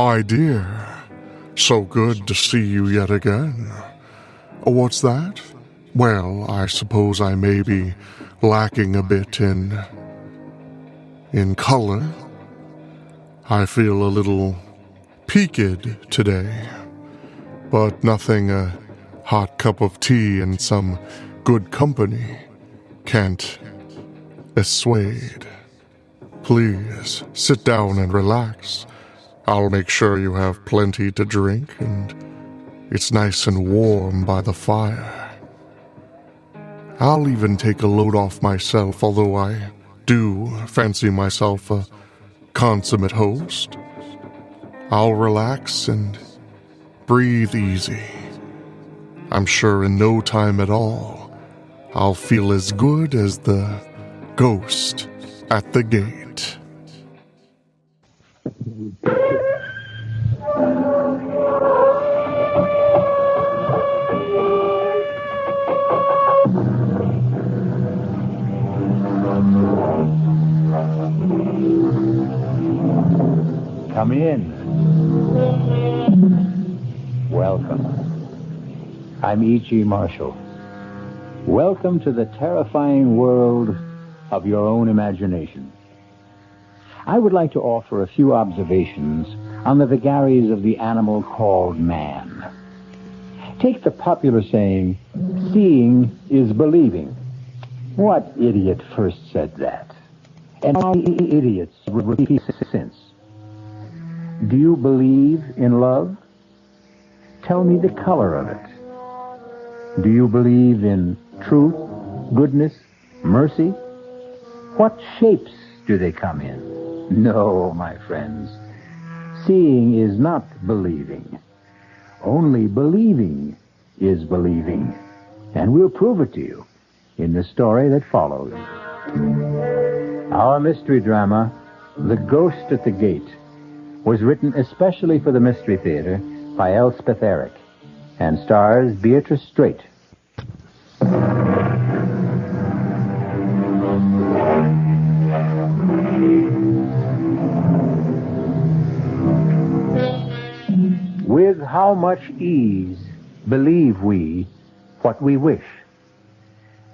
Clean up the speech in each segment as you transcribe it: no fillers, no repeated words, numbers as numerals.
My dear, so good to see you yet again. What's that? Well, I suppose I may be lacking a bit in color. I feel a little peaked today, but nothing a hot cup of tea and some good company can't assuade. Please sit down and relax. I'll make sure you have plenty to drink and it's nice and warm by the fire. I'll even take a load off myself, although I do fancy myself a consummate host. I'll relax and breathe easy. I'm sure in no time at all, I'll feel as good as the ghost at the gate. Come in. Welcome. I'm E.G. Marshall. Welcome to the terrifying world of your own imagination. I would like to offer a few observations on the vagaries of the animal called man. Take the popular saying, seeing is believing. What idiot first said that? And how many idiots repeat since? Do you believe in love? Tell me the color of it. Do you believe in truth, goodness, mercy? What shapes do they come in? No, my friends. Seeing is not believing. Only believing is believing. And we'll prove it to you in the story that follows. Our mystery drama, The Ghost at the Gate, was written especially for the Mystery Theater by Elspeth Eric and stars Beatrice Straight. With how much ease believe we what we wish?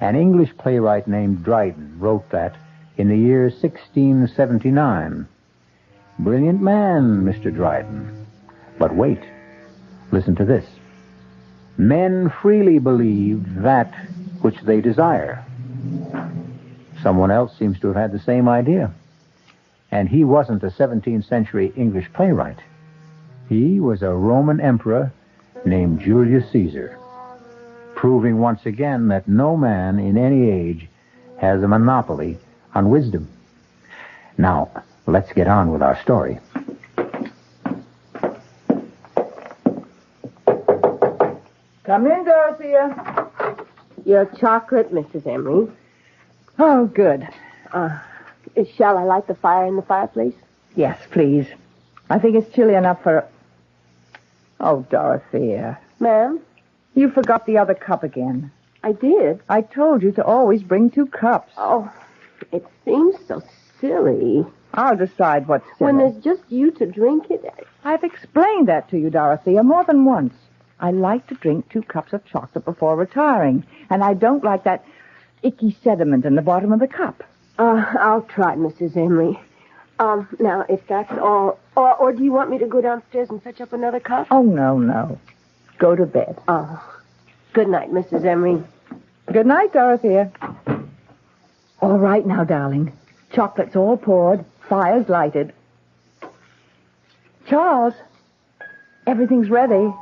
An English playwright named Dryden wrote that in the year 1679. Brilliant man, Mr. Dryden. But wait, listen to this. Men freely believe that which they desire. Someone else seems to have had the same idea. And he wasn't a 17th century English playwright. He was a Roman emperor named Julius Caesar, proving once again that no man in any age has a monopoly on wisdom. Now, let's get on with our story. Come in, Dorothea. Your chocolate, Mrs. Emery. Oh, good. Shall I light the fire in the fireplace? Yes, please. I think it's chilly enough for... Oh, Dorothea. Ma'am? You forgot the other cup again. I did. I told you to always bring 2 cups. Oh, it seems so silly. I'll decide what's silly. When there's just you to drink it. I've explained that to you, Dorothea, more than once. I like to drink 2 cups of chocolate before retiring, and I don't like that icky sediment in the bottom of the cup. I'll try, Mrs. Emery. Now, if that's all... Or do you want me to go downstairs and fetch up another cup? Oh, no. Go to bed. Oh. Good night, Mrs. Emery. Good night, Dorothea. All right now, darling. Chocolate's all poured. Fire's lighted. Charles, everything's ready.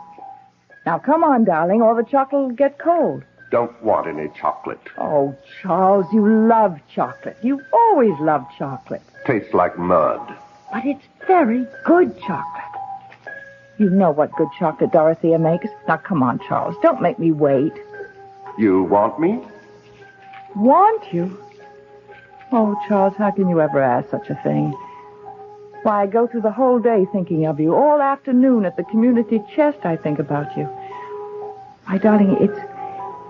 Now, come on, darling, or the chocolate will get cold. Don't want any chocolate. Oh, Charles, you love chocolate. You always loved chocolate. Tastes like mud. But it's very good chocolate. You know what good chocolate Dorothea makes. Now, come on, Charles. Don't make me wait. You want me? Want you? Oh, Charles, how can you ever ask such a thing? Why, I go through the whole day thinking of you. All afternoon at the community chest, I think about you. My darling,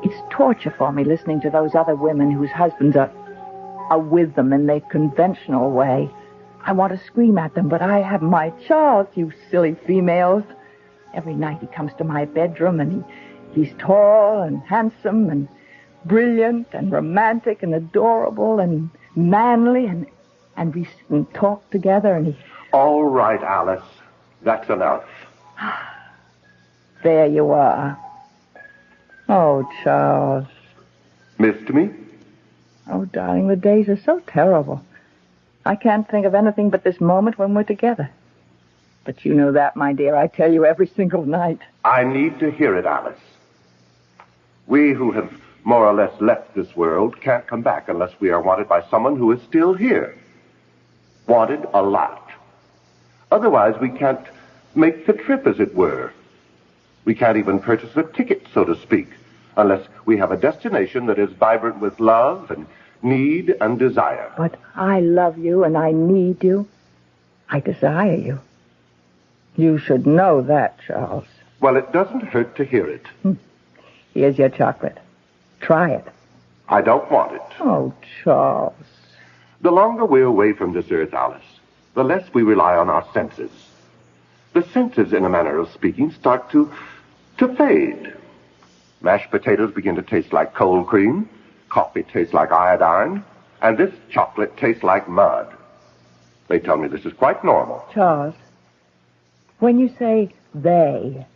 it's torture for me listening to those other women whose husbands are with them in their conventional way. I want to scream at them, but I have my Charles, you silly females. Every night he comes to my bedroom, and he's tall and handsome and brilliant and romantic and adorable and manly, and we sit and talk together, and he... All right, Alice. That's enough. There you are. Oh, Charles. Missed me? Oh, darling, the days are so terrible. I can't think of anything but this moment when we're together. But you know that, my dear. I tell you every single night. I need to hear it, Alice. We who have more or less left this world can't come back unless we are wanted by someone who is still here. Wanted a lot. Otherwise, we can't make the trip, as it were. We can't even purchase a ticket, so to speak, unless we have a destination that is vibrant with love and need and desire. But I love you and I need you. I desire you. You should know that, Charles. Well, it doesn't hurt to hear it. Here's your chocolate. Try it. I don't want it. Oh, Charles. The longer we're away from this earth, Alice, the less we rely on our senses. The senses, in a manner of speaking, start to fade. Mashed potatoes begin to taste like cold cream, coffee tastes like iodine, and this chocolate tastes like mud. They tell me this is quite normal. Charles, when you say they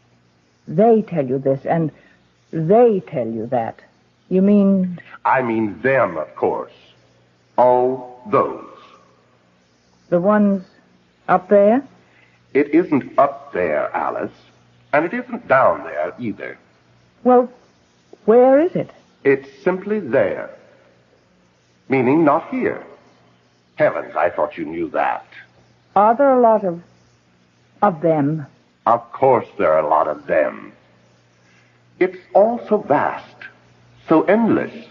tell you this and they tell you that, you mean... I mean them, of course. Oh, those. The ones up there? It isn't up there, Alice, and it isn't down there either. Well, where is it? It's simply there. Meaning not here. Heavens, I thought you knew that. Are there a lot of them? Of course there are a lot of them. It's all so vast, so endless,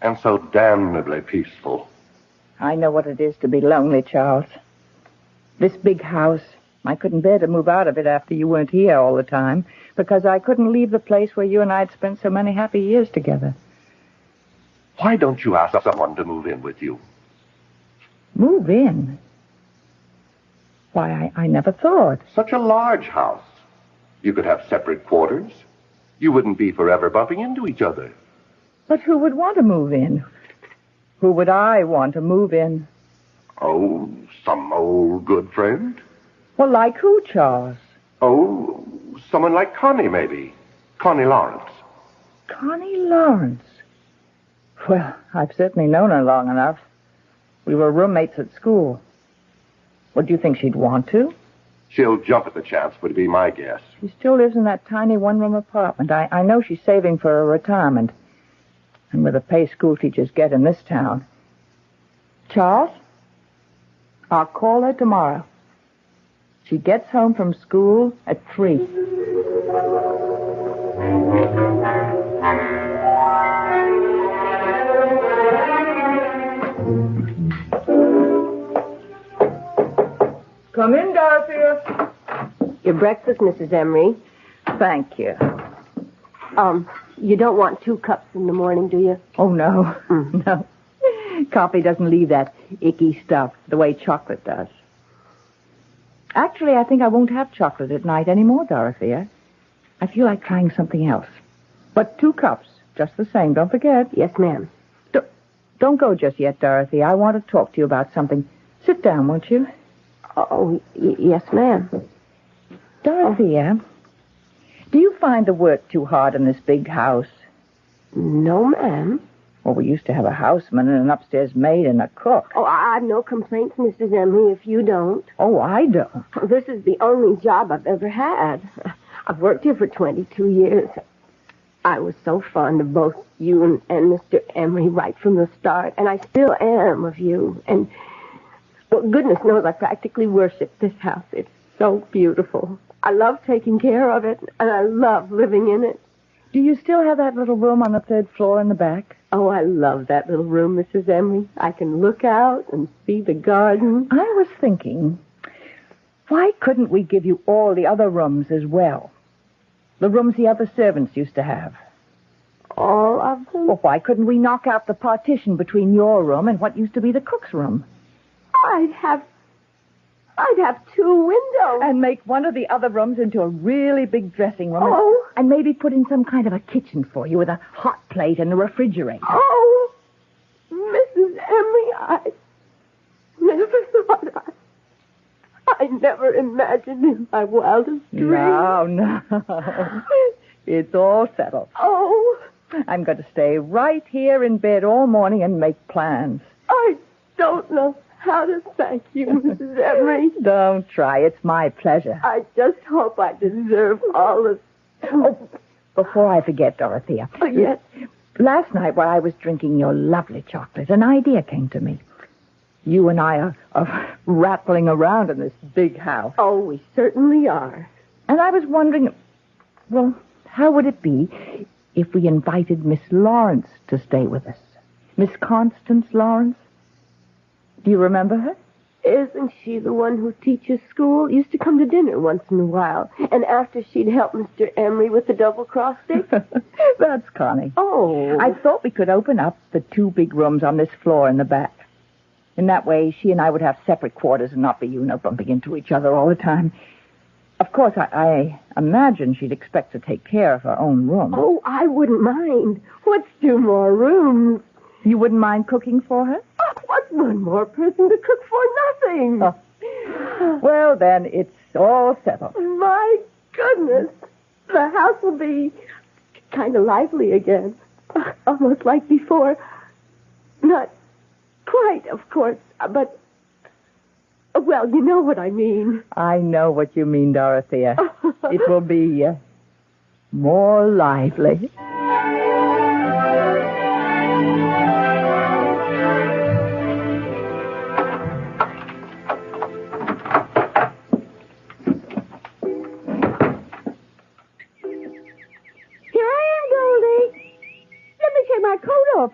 and so damnably peaceful. I know what it is to be lonely, Charles. This big house, I couldn't bear to move out of it after you weren't here all the time, because I couldn't leave the place where you and I had spent so many happy years together. Why don't you ask someone to move in with you? Move in? Why, I never thought. Such a large house. You could have separate quarters. You wouldn't be forever bumping into each other. But who would want to move in? Who would I want to move in? Oh, some old good friend? Well, like who, Charles? Oh, someone like Connie, maybe. Connie Lawrence. Connie Lawrence? Well, I've certainly known her long enough. We were roommates at school. What, do you think she'd want to? She'll jump at the chance, would be my guess. She still lives in that tiny one-room apartment. I know she's saving for a retirement. And with the pay school teachers get in this town. Charles, I'll call her tomorrow. She gets home from school at 3. Come in, Dorothea. Your breakfast, Mrs. Emery. Thank you. You don't want 2 cups in the morning, do you? Oh, no. No. Coffee doesn't leave that icky stuff the way chocolate does. Actually, I think I won't have chocolate at night anymore, Dorothea. I feel like trying something else. But 2 cups, just the same, don't forget. Yes, ma'am. Don't go just yet, Dorothy. I want to talk to you about something. Sit down, won't you? Oh, yes, ma'am. Dorothea, do you find the work too hard in this big house? No, ma'am. Well, we used to have a houseman and an upstairs maid and a cook. Oh, I've no complaints, Mrs. Emery, if you don't. Oh, I don't. This is the only job I've ever had. I've worked here for 22 years. I was so fond of both you and Mr. Emery right from the start, and I still am of you. And, well, goodness knows I practically worship this house. It's so beautiful. I love taking care of it, and I love living in it. Do you still have that little room on the 3rd floor in the back? Oh, I love that little room, Mrs. Emery. I can look out and see the garden. I was thinking, why couldn't we give you all the other rooms as well? The rooms the other servants used to have. All of them? Well, why couldn't we knock out the partition between your room and what used to be the cook's room? I'd have I'd have 2 windows. And make one of the other rooms into a really big dressing room. Oh. And maybe put in some kind of a kitchen for you with a hot plate and a refrigerator. Oh, Mrs. Emery, I never thought I never imagined in my wildest dreams. No. It's all settled. Oh. I'm going to stay right here in bed all morning and make plans. I don't know how to thank you, Mrs. Emery. Don't try. It's my pleasure. I just hope I deserve all of... Oh, before I forget, Dorothea. Oh, yes? Last night while I was drinking your lovely chocolate, an idea came to me. You and I are rattling around in this big house. Oh, we certainly are. And I was wondering, well, how would it be if we invited Miss Lawrence to stay with us? Miss Constance Lawrence? Do you remember her? Isn't she the one who teaches school? Used to come to dinner once in a while. And after she'd help Mr. Emery with the double-cross stick? That's Connie. Oh. I thought we could open up the 2 big rooms on this floor in the back. In that way, she and I would have separate quarters and not be, bumping into each other all the time. Of course, I imagine she'd expect to take care of her own room. Oh, I wouldn't mind. What's 2 more rooms? You wouldn't mind cooking for her? Oh, what's 1 more person to cook for nothing? Oh. Well, then, it's all settled. My goodness. The house will be kind of lively again. Almost like before. Not quite, of course, but... Well, you know what I mean. I know what you mean, Dorothea. It will be more lively.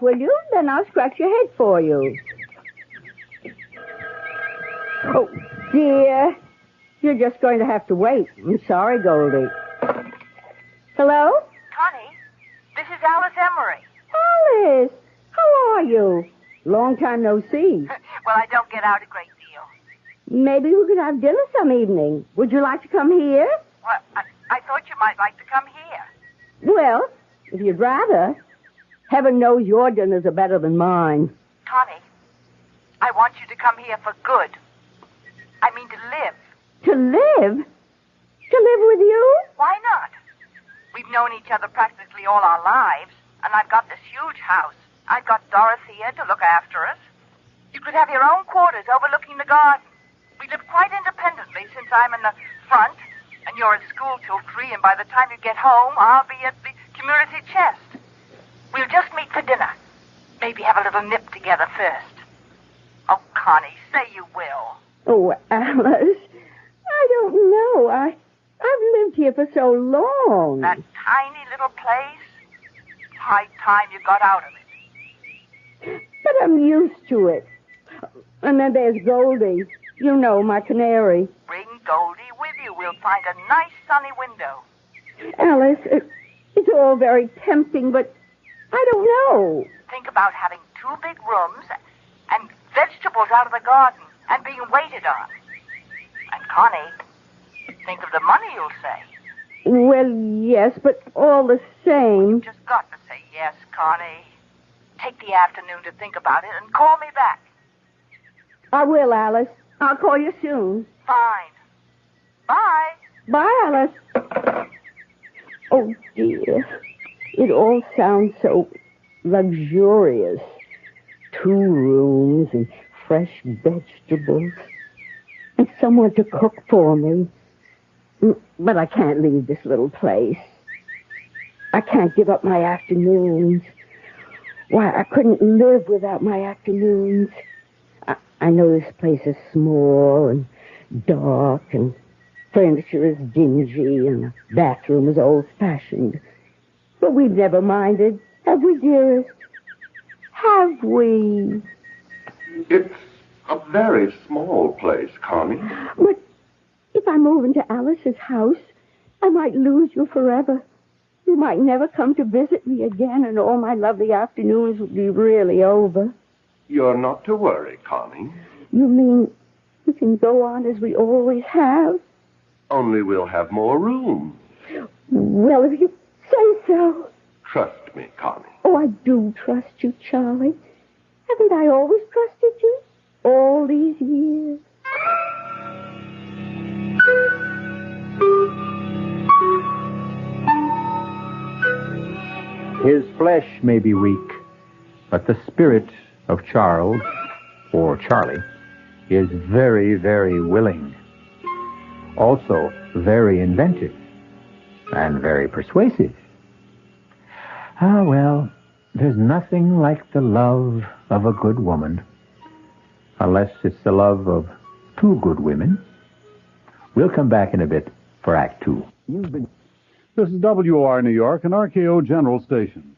Will you? Then I'll scratch your head for you. Oh, dear. You're just going to have to wait. I'm sorry, Goldie. Hello? Connie, this is Alice Emery. Alice, how are you? Long time no see. Well, I don't get out a great deal. Maybe we could have dinner some evening. Would you like to come here? Well, I thought you might like to come here. Well, if you'd rather. Heaven knows your dinners are better than mine. Connie, I want you to come here for good. I mean to live. To live? To live with you? Why not? We've known each other practically all our lives, and I've got this huge house. I've got Dorothea to look after us. You could have your own quarters overlooking the garden. We live quite independently since I'm in the front, and you're at school till 3, and by the time you get home, I'll be at the community chest. We'll just meet for dinner. Maybe have a little nip together first. Oh, Connie, say you will. Oh, Alice, I don't know. I've lived here for so long. That tiny little place. High time you got out of it. But I'm used to it. And then there's Goldie. You know, my canary. Bring Goldie with you. We'll find a nice sunny window. Alice, it's all very tempting, but I don't know. Think about having 2 big rooms and vegetables out of the garden and being waited on. And Connie, think of the money you'll save. Well, yes, but all the same. You've just got to say yes, Connie. Take the afternoon to think about it and call me back. I will, Alice. I'll call you soon. Fine. Bye. Bye, Alice. Oh, dear. It all sounds so luxurious. 2 rooms and fresh vegetables. And someone to cook for me. But I can't leave this little place. I can't give up my afternoons. Why, I couldn't live without my afternoons. I know this place is small and dark and furniture is dingy and the bathroom is old-fashioned. But we've never minded, have we, dearest? Have we? It's a very small place, Connie. But if I move into Alice's house, I might lose you forever. You might never come to visit me again, and all my lovely afternoons would be really over. You're not to worry, Connie. You mean We can go on as we always have. Only we'll have more room. Well, if you say so. Trust me, Connie. Oh, I do trust you, Charlie. Haven't I always trusted you? All these years. His flesh may be weak, but the spirit of Charles, or Charlie, is very, very willing. Also very inventive and very persuasive. Ah, well, there's nothing like the love of a good woman, unless it's the love of two good women. We'll come back in a bit for Act Two. This is WR New York, an RKO General Station.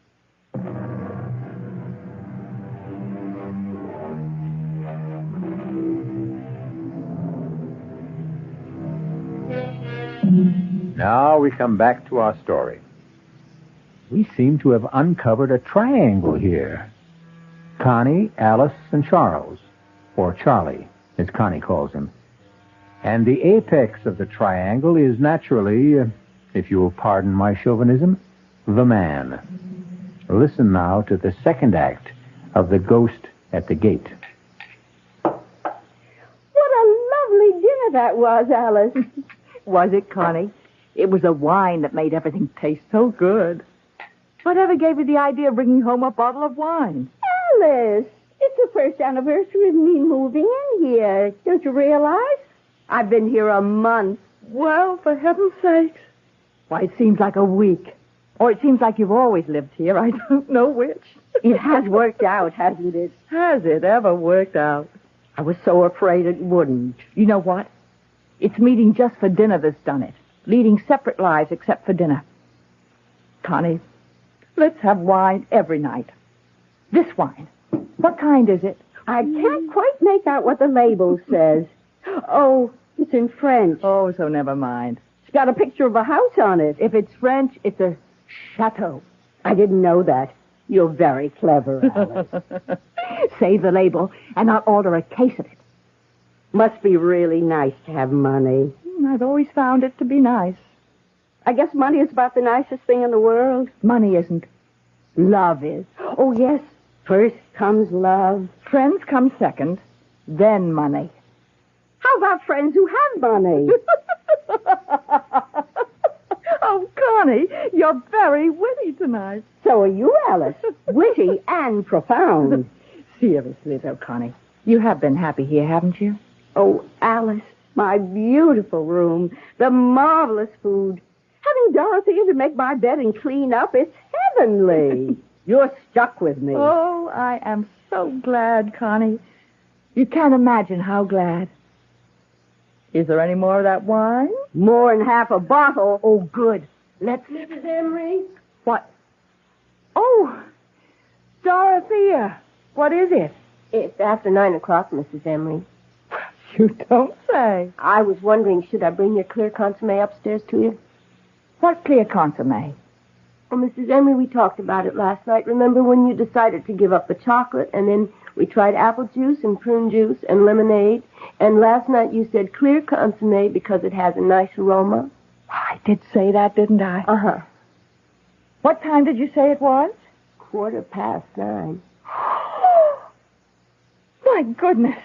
Now we come back to our story. We seem to have uncovered a triangle here. Connie, Alice, and Charles, or Charlie, as Connie calls him. And the apex of the triangle is naturally, if you will pardon my chauvinism, the man. Listen now to the second act of The Ghost at the Gate. What a lovely dinner that was, Alice. Was it, Connie? It was a wine that made everything taste so good. Whatever gave you the idea of bringing home a bottle of wine? Alice, it's the first anniversary of me moving in here. Don't you realize? I've been here a month. Well, for heaven's sakes. Why, it seems like a week. Or it seems like you've always lived here. I don't know which. It has worked out, hasn't it? Has it ever worked out? I was so afraid it wouldn't. You know what? It's meeting just for dinner that's done it. Leading separate lives except for dinner. Connie, let's have wine every night. This wine. What kind is it? I can't quite make out what the label says. Oh, it's in French. Oh, so never mind. It's got a picture of a house on it. If it's French, it's a chateau. I didn't know that. You're very clever, Alice. Save the label, and I'll order a case of it. Must be really nice to have money. I've always found it to be nice. I guess money is about the nicest thing in the world. Money isn't. Love is. Oh, yes. First comes love. Friends come second, then money. How about friends who have money? Oh, Connie, you're very witty tonight. So are you, Alice. Witty and profound. Seriously, though, Connie, you have been happy here, haven't you? Oh, Alice, my beautiful room, the marvelous food. Having Dorothea to make my bed and clean up, it's heavenly. You're stuck with me. Oh, I am so glad, Connie. You can't imagine how glad. Is there any more of that wine? More than half a bottle. Oh, good. Let's... Mrs. Emery? What? Oh, Dorothea. What is it? It's after 9 o'clock, Mrs. Emery. You don't say. I was wondering, should I bring your clear consommé upstairs to you? What clear consommé? Well, Mrs. Emery, we talked about it last night. Remember when you decided to give up the chocolate, and then we tried apple juice and prune juice and lemonade, and last night you said clear consommé because it has a nice aroma? I did say that, didn't I? Uh-huh. What time did you say it was? 9:15. My goodness.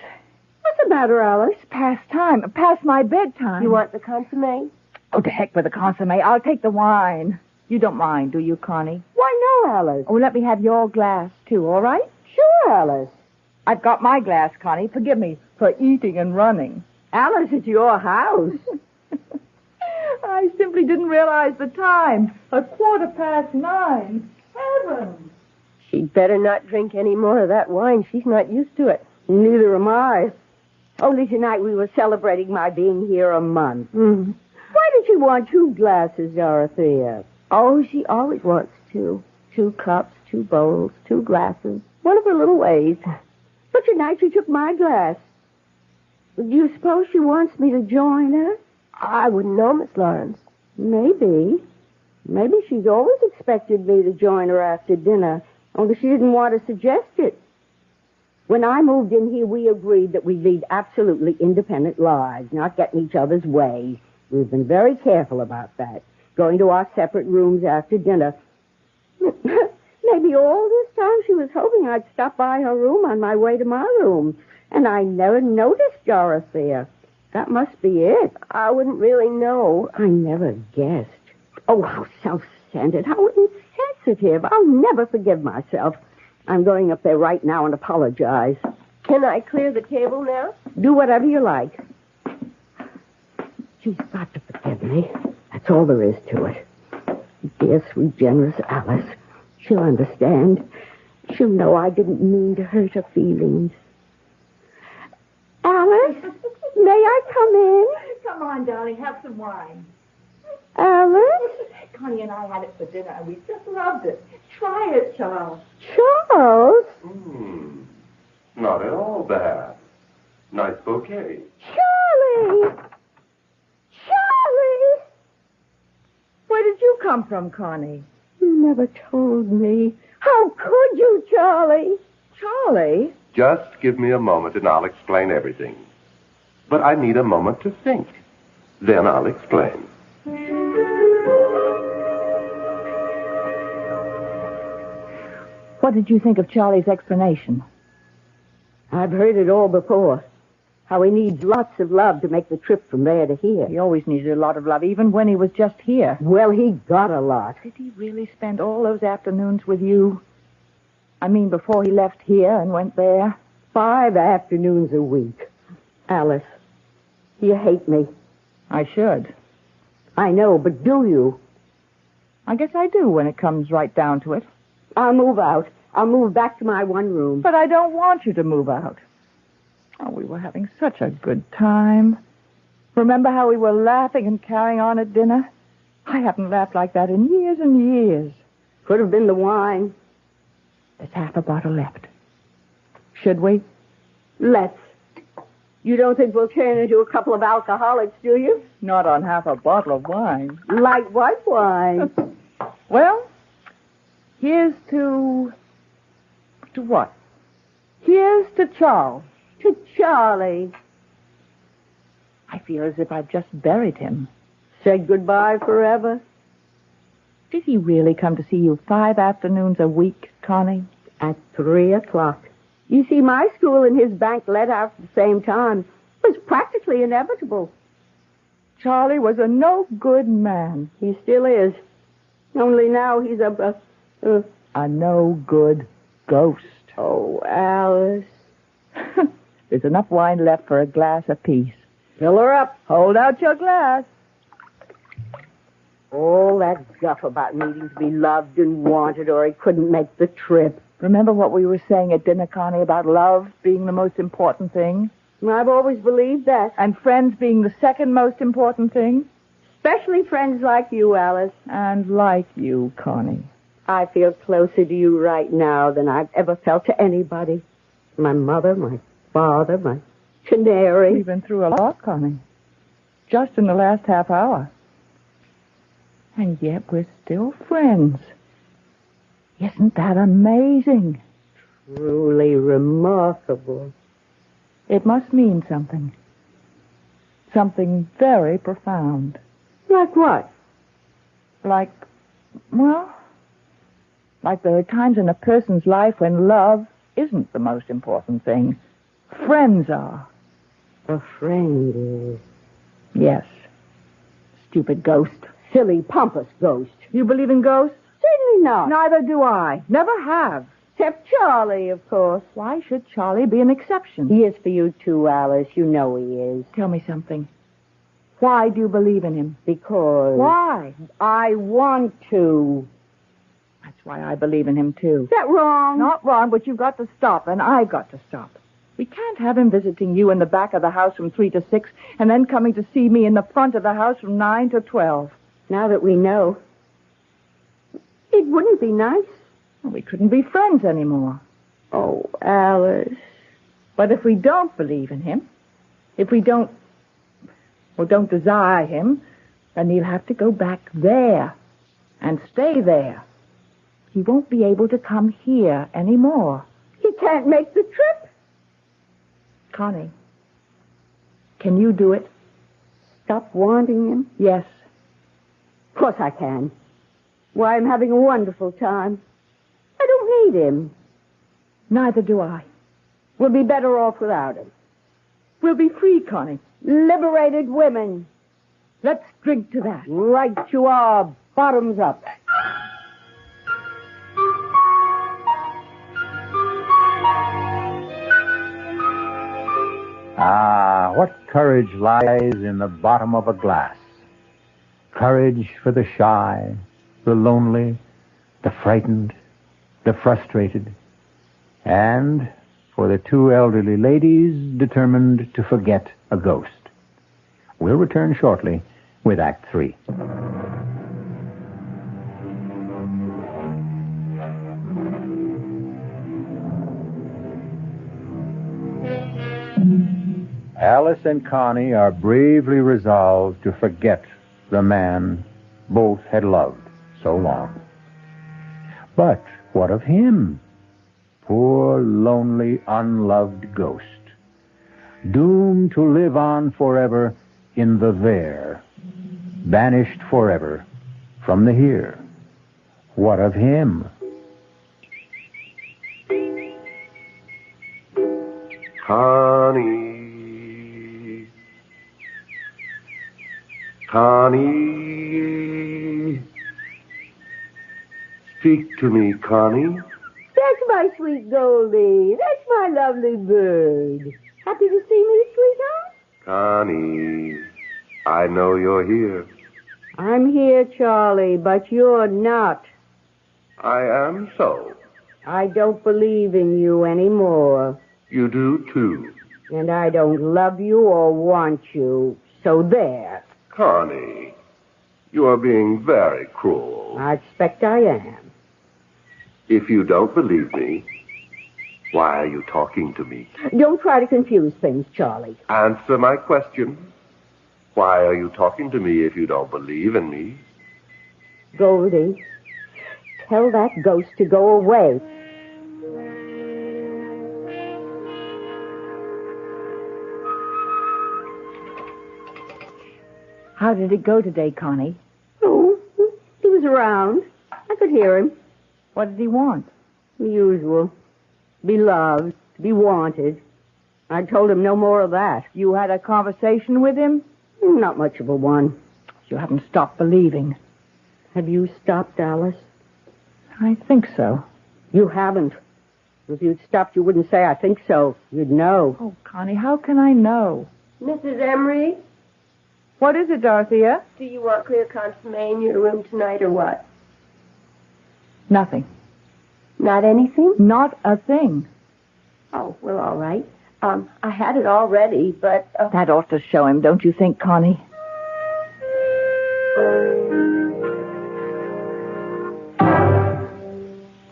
What's the matter, Alice? Past time. Past my bedtime. You want the consommé? Oh, to heck with the consommé. I'll take the wine. You don't mind, do you, Connie? Why, no, Alice. Oh, let me have your glass, too, all right? Sure, Alice. I've got my glass, Connie. Forgive me for eating and running. Alice, it's your house. I simply didn't realize the time. 9:15. Heavens. She'd better not drink any more of that wine. She's not used to it. Neither am I. Only tonight we were celebrating my being here a month. Mm. Why did you want 2 glasses, Dorothea? Oh, she always wants 2. 2 cups, 2 bowls, 2 glasses. One of her little ways. But tonight she took my glass. Do you suppose she wants me to join her? I wouldn't know, Miss Lawrence. Maybe. Maybe she's always expected me to join her after dinner, only she didn't want to suggest it. When I moved in here, we agreed that we'd lead absolutely independent lives, not get in each other's way. We've been very careful about that, going to our separate rooms after dinner. Maybe all this time she was hoping I'd stop by her room on my way to my room, and I never noticed Dorothea. That must be it. I wouldn't really know. I never guessed. Oh, how self-centered, how insensitive. I'll never forgive myself. I'm going up there right now and apologize. Can I clear the table now? Do whatever you like. She's got to forgive me. That's all there is to it. Dear, sweet, generous Alice. She'll understand. She'll know I didn't mean to hurt her feelings. Alice, may I come in? Come on, darling, have some wine. Alice? Connie and I had it for dinner, and we just loved it. Try it, Charles. Charles? Not at all bad. Nice bouquet. Charlie! Charlie! Where did you come from, Connie? You never told me. How could you, Charlie? Charlie? Just give me a moment and I'll explain everything. But I need a moment to think. Then I'll explain. What did you think of Charlie's explanation? I've heard it all before. How he needs lots of love to make the trip from there to here. He always needed a lot of love, even when he was just here. Well, he got a lot. Did he really spend all those afternoons with you? I mean, before he left here and went there? 5 afternoons a week. Alice, you hate me. I should. I know, but do you? I guess I do when it comes right down to it. I'll move out. I'll move back to my one room. But I don't want you to move out. Oh, we were having such a good time. Remember how we were laughing and carrying on at dinner? I haven't laughed like that in years and years. Could have been the wine. There's half a bottle left. Should we? Let's. You don't think we'll turn into a couple of alcoholics, do you? Not on half a bottle of wine. Light white wine. Well, here's to... To what? Here's to Charles. To Charlie. I feel as if I've just buried him. Said goodbye forever. Did he really come to see you 5 afternoons a week, Connie? At 3 o'clock. You see, my school and his bank let out at the same time. It was practically inevitable. Charlie was a no-good man. He still is. Only now he's a no-good ghost. Oh, Alice. There's enough wine left for a glass apiece. Fill her up. Hold out your glass. All that guff about needing to be loved and wanted or he couldn't make the trip. Remember what we were saying at dinner, Connie, about love being the most important thing? I've always believed that. And friends being the second most important thing? Especially friends like you, Alice. And like you, Connie. I feel closer to you right now than I've ever felt to anybody. My mother, my father, my canary. We've been through a lot, Connie. Just in the last half hour. And yet we're still friends. Isn't that amazing? Truly remarkable. It must mean something. Something very profound. Like what? Like there are times in a person's life when love isn't the most important thing. Friends are. A friend is. Yes. Stupid ghost. Silly, pompous ghost. You believe in ghosts? Certainly not. Neither do I. Never have. Except Charlie, of course. Why should Charlie be an exception? He is for you, too, Alice. You know he is. Tell me something. Why do you believe in him? Because... Why? I want to. That's why I believe in him, too. Is that wrong? Not wrong, but you've got to stop, and I've got to stop. We can't have him visiting you in the back of the house from 3 to 6, and then coming to see me in the front of the house from 9 to 12. Now that we know, it wouldn't be nice. Well, we couldn't be friends anymore. Oh, Alice. But if we don't believe in him, if we don't desire him, then he'll have to go back there and stay there. He won't be able to come here anymore. He can't make the trip. Connie, can you do it? Stop wanting him? Yes. Of course I can. Why, I'm having a wonderful time. I don't hate him. Neither do I. We'll be better off without him. We'll be free, Connie. Liberated women. Let's drink to that. Right you are. Bottoms up. Ah, what courage lies in the bottom of a glass. Courage for the shy, the lonely, the frightened, the frustrated, and for the two elderly ladies determined to forget a ghost. We'll return shortly with Act 3. Alice and Connie are bravely resolved to forget the man both had loved so long. But what of him? Poor, lonely, unloved ghost, doomed to live on forever in the there, banished forever from the here. What of him? Connie. Connie. Speak to me, Connie. That's my sweet Goldie. That's my lovely bird. Happy to see me, sweetheart? Connie, I know you're here. I'm here, Charlie, but you're not. I am so. I don't believe in you anymore. You do, too. And I don't love you or want you. So there. Connie, you are being very cruel. I expect I am. If you don't believe me, why are you talking to me? Don't try to confuse things, Charlie. Answer my question. Why are you talking to me if you don't believe in me? Goldie, tell that ghost to go away. How did it go today, Connie? Oh, he was around. I could hear him. What did he want? The usual. Be loved, be wanted. I told him no more of that. You had a conversation with him? Not much of a one. You haven't stopped believing. Have you stopped, Alice? I think so. You haven't. If you'd stopped, you wouldn't say, I think so. You'd know. Oh, Connie, how can I know? Mrs. Emery, What is it, Dorothea? do you want clear consomme in your room tonight or what? Nothing. Not anything? Not a thing. Oh, well, all right. I had it all ready, but... That ought to show him, don't you think, Connie?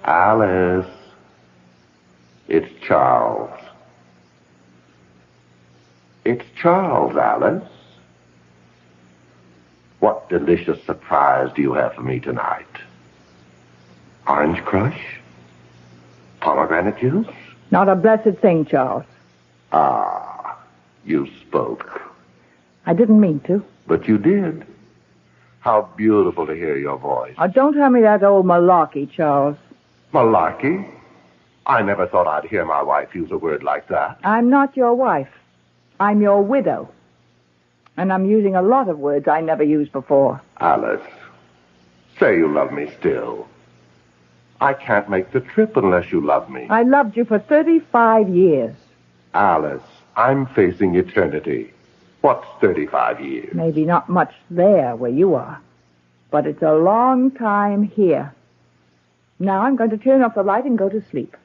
Alice, it's Charles. It's Charles, Alice. What delicious surprise do you have for me tonight? Orange crush? Pomegranate juice? Not a blessed thing, Charles. Ah, you spoke. I didn't mean to. But you did. How beautiful to hear your voice. Oh, don't tell me that old malarkey, Charles. Malarkey? I never thought I'd hear my wife use a word like that. I'm not your wife. I'm your widow. And I'm using a lot of words I never used before. Alice, say you love me still. I can't make the trip unless you love me. I loved you for 35 years. Alice, I'm facing eternity. What's 35 years? Maybe not much there where you are. But it's a long time here. Now I'm going to turn off the light and go to sleep.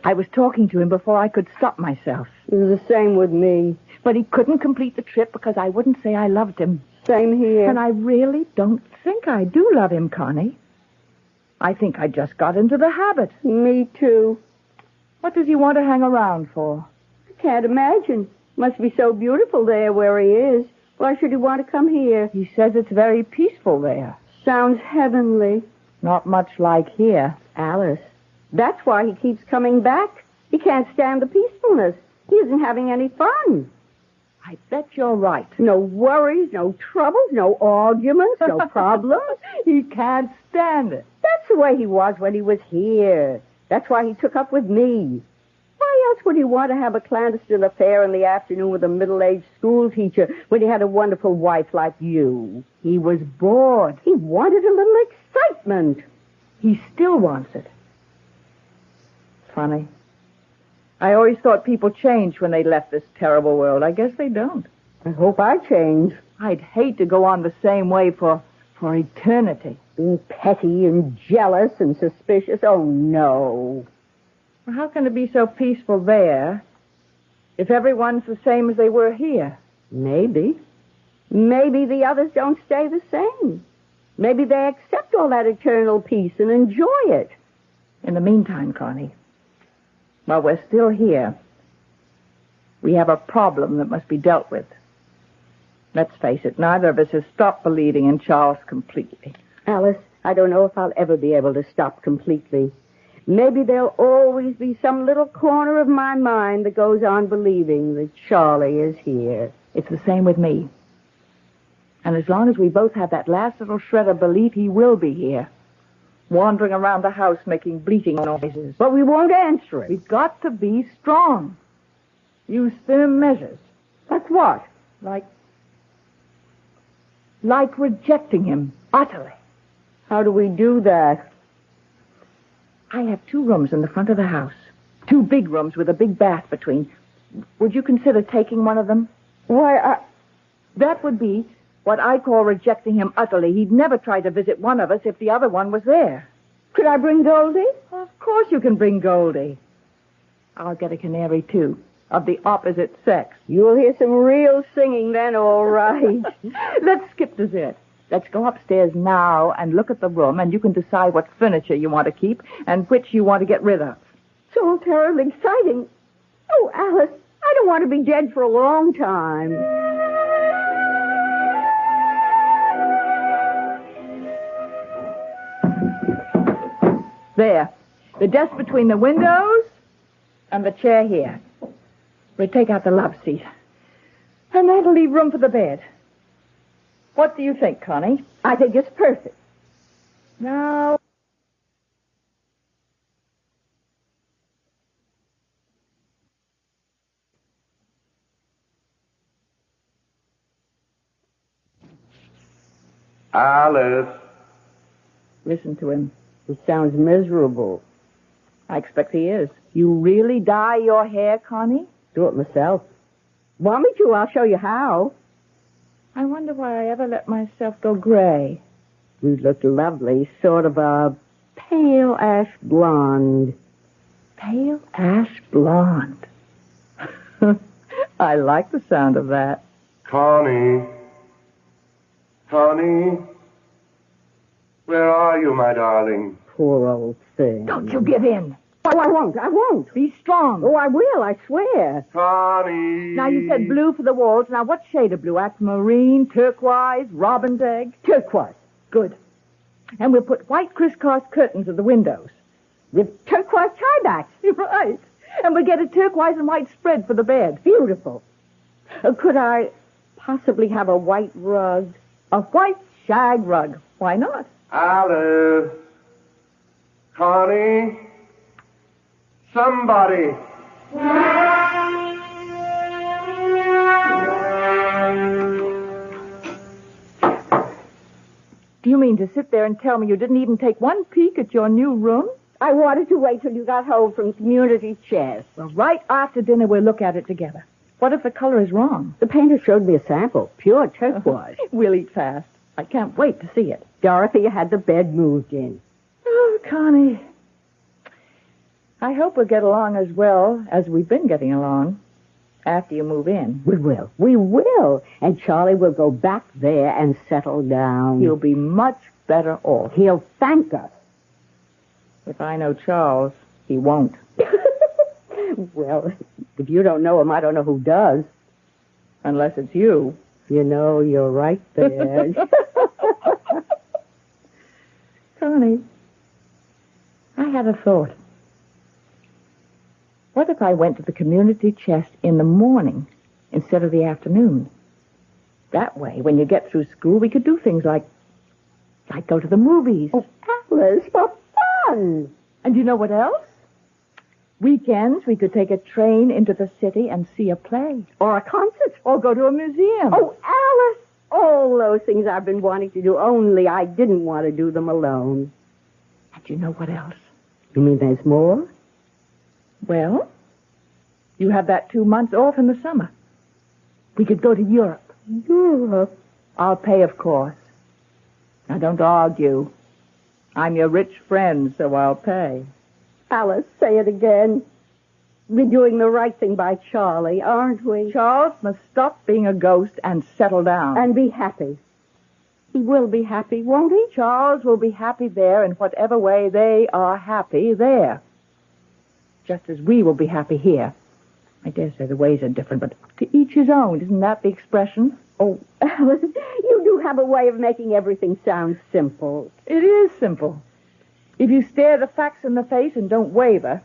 I was talking to him before I could stop myself. It was the same with me. But he couldn't complete the trip because I wouldn't say I loved him. Same here. And I really don't think I do love him, Connie. I think I just got into the habit. Me too. What does he want to hang around for? I can't imagine. Must be so beautiful there where he is. Why should he want to come here? He says it's very peaceful there. Sounds heavenly. Not much like here. Alice, that's why he keeps coming back. He can't stand the peacefulness. He isn't having any fun. I bet you're right. No worries, no troubles, no arguments, no problems. He can't stand it. That's the way he was when he was here. That's why he took up with me. Why else would he want to have a clandestine affair in the afternoon with a middle-aged school teacher when he had a wonderful wife like you? He was bored. He wanted a little excitement. He still wants it. Funny. I always thought people changed when they left this terrible world. I guess they don't. I hope I change. I'd hate to go on the same way for eternity. Being petty and jealous and suspicious. Oh, no. Well, how can it be so peaceful there if everyone's the same as they were here? Maybe. Maybe the others don't stay the same. Maybe they accept all that eternal peace and enjoy it. In the meantime, Connie, while we're still here, we have a problem that must be dealt with. Let's face it, neither of us has stopped believing in Charles completely. Alice, I don't know if I'll ever be able to stop completely. Maybe there'll always be some little corner of my mind that goes on believing that Charlie is here. It's the same with me. And as long as we both have that last little shred of belief, he will be here, wandering around the house making bleating noises. But we won't answer it. We've got to be strong. Use firm measures. Like what? Like rejecting him utterly. How do we do that? I have 2 rooms in the front of the house. 2 big rooms with a big bath between. Would you consider taking one of them? Why, That would be what I call rejecting him utterly. He'd never try to visit one of us if the other one was there. Could I bring Goldie? Of course you can bring Goldie. I'll get a canary, too, of the opposite sex. You'll hear some real singing then, all right. Let's skip dessert. Let's go upstairs now and look at the room, and you can decide what furniture you want to keep and which you want to get rid of. It's all terribly exciting. Oh, Alice, I don't want to be dead for a long time. There. The desk between the windows and the chair here. We'll take out the love seat. And that'll leave room for the bed. What do you think, Connie? I think it's perfect. Now... Alice. Listen to him. He sounds miserable. I expect he is. You really dye your hair, Connie? Do it myself. Want me to? I'll show you how. I wonder why I ever let myself go gray. You look lovely, sort of a pale ash blonde. Pale ash blonde. I like the sound of that. Connie. Connie. Where are you, my darling? Poor old thing. Don't you give in. Oh, I won't. I won't. Be strong. Oh, I will, I swear. Connie. Now, you said blue for the walls. Now, what shade of blue? Aquamarine, turquoise, robin's egg? Turquoise. Good. And we'll put white crisscross curtains at the windows. With turquoise tiebacks. Right. And we'll get a turquoise and white spread for the bed. Beautiful. Could I possibly have a white rug? A white shag rug. Why not? Alice. Connie. Somebody. Do you mean to sit there and tell me you didn't even take one peek at your new room? I wanted to wait till you got home from community chess. Well, right after dinner, we'll look at it together. What if the color is wrong? The painter showed me a sample. Pure turquoise. We'll eat fast. I can't wait to see it. Dorothy had the bed moved in. Oh, Connie. I hope we'll get along as well as we've been getting along after you move in. We will. We will. And Charlie will go back there and settle down. He'll be much better off. He'll thank us. If I know Charles, he won't. Well, if you don't know him, I don't know who does. Unless it's you. You know, you're right there. Connie, I had a thought. What if I went to the community chest in the morning instead of the afternoon? That way, when you get through school, we could do things like go to the movies. Oh, Alice, for fun! And you know what else? Weekends, we could take a train into the city and see a play. Or a concert. Or go to a museum. Oh, Alice! All those things I've been wanting to do, only I didn't want to do them alone. And you know what else? You mean there's more? Well, you have that 2 months off in the summer. We could go to Europe. Europe? I'll pay, of course. Now, don't argue. I'm your rich friend, so I'll pay. Alice, say it again. We're doing the right thing by Charlie, aren't we? Charles must stop being a ghost and settle down. And be happy. He will be happy, won't he? Charles will be happy there in whatever way they are happy there. Just as we will be happy here. I dare say the ways are different, but to each his own. Isn't that the expression? Oh, Alice, you do have a way of making everything sound simple. It is simple. If you stare the facts in the face and don't waver.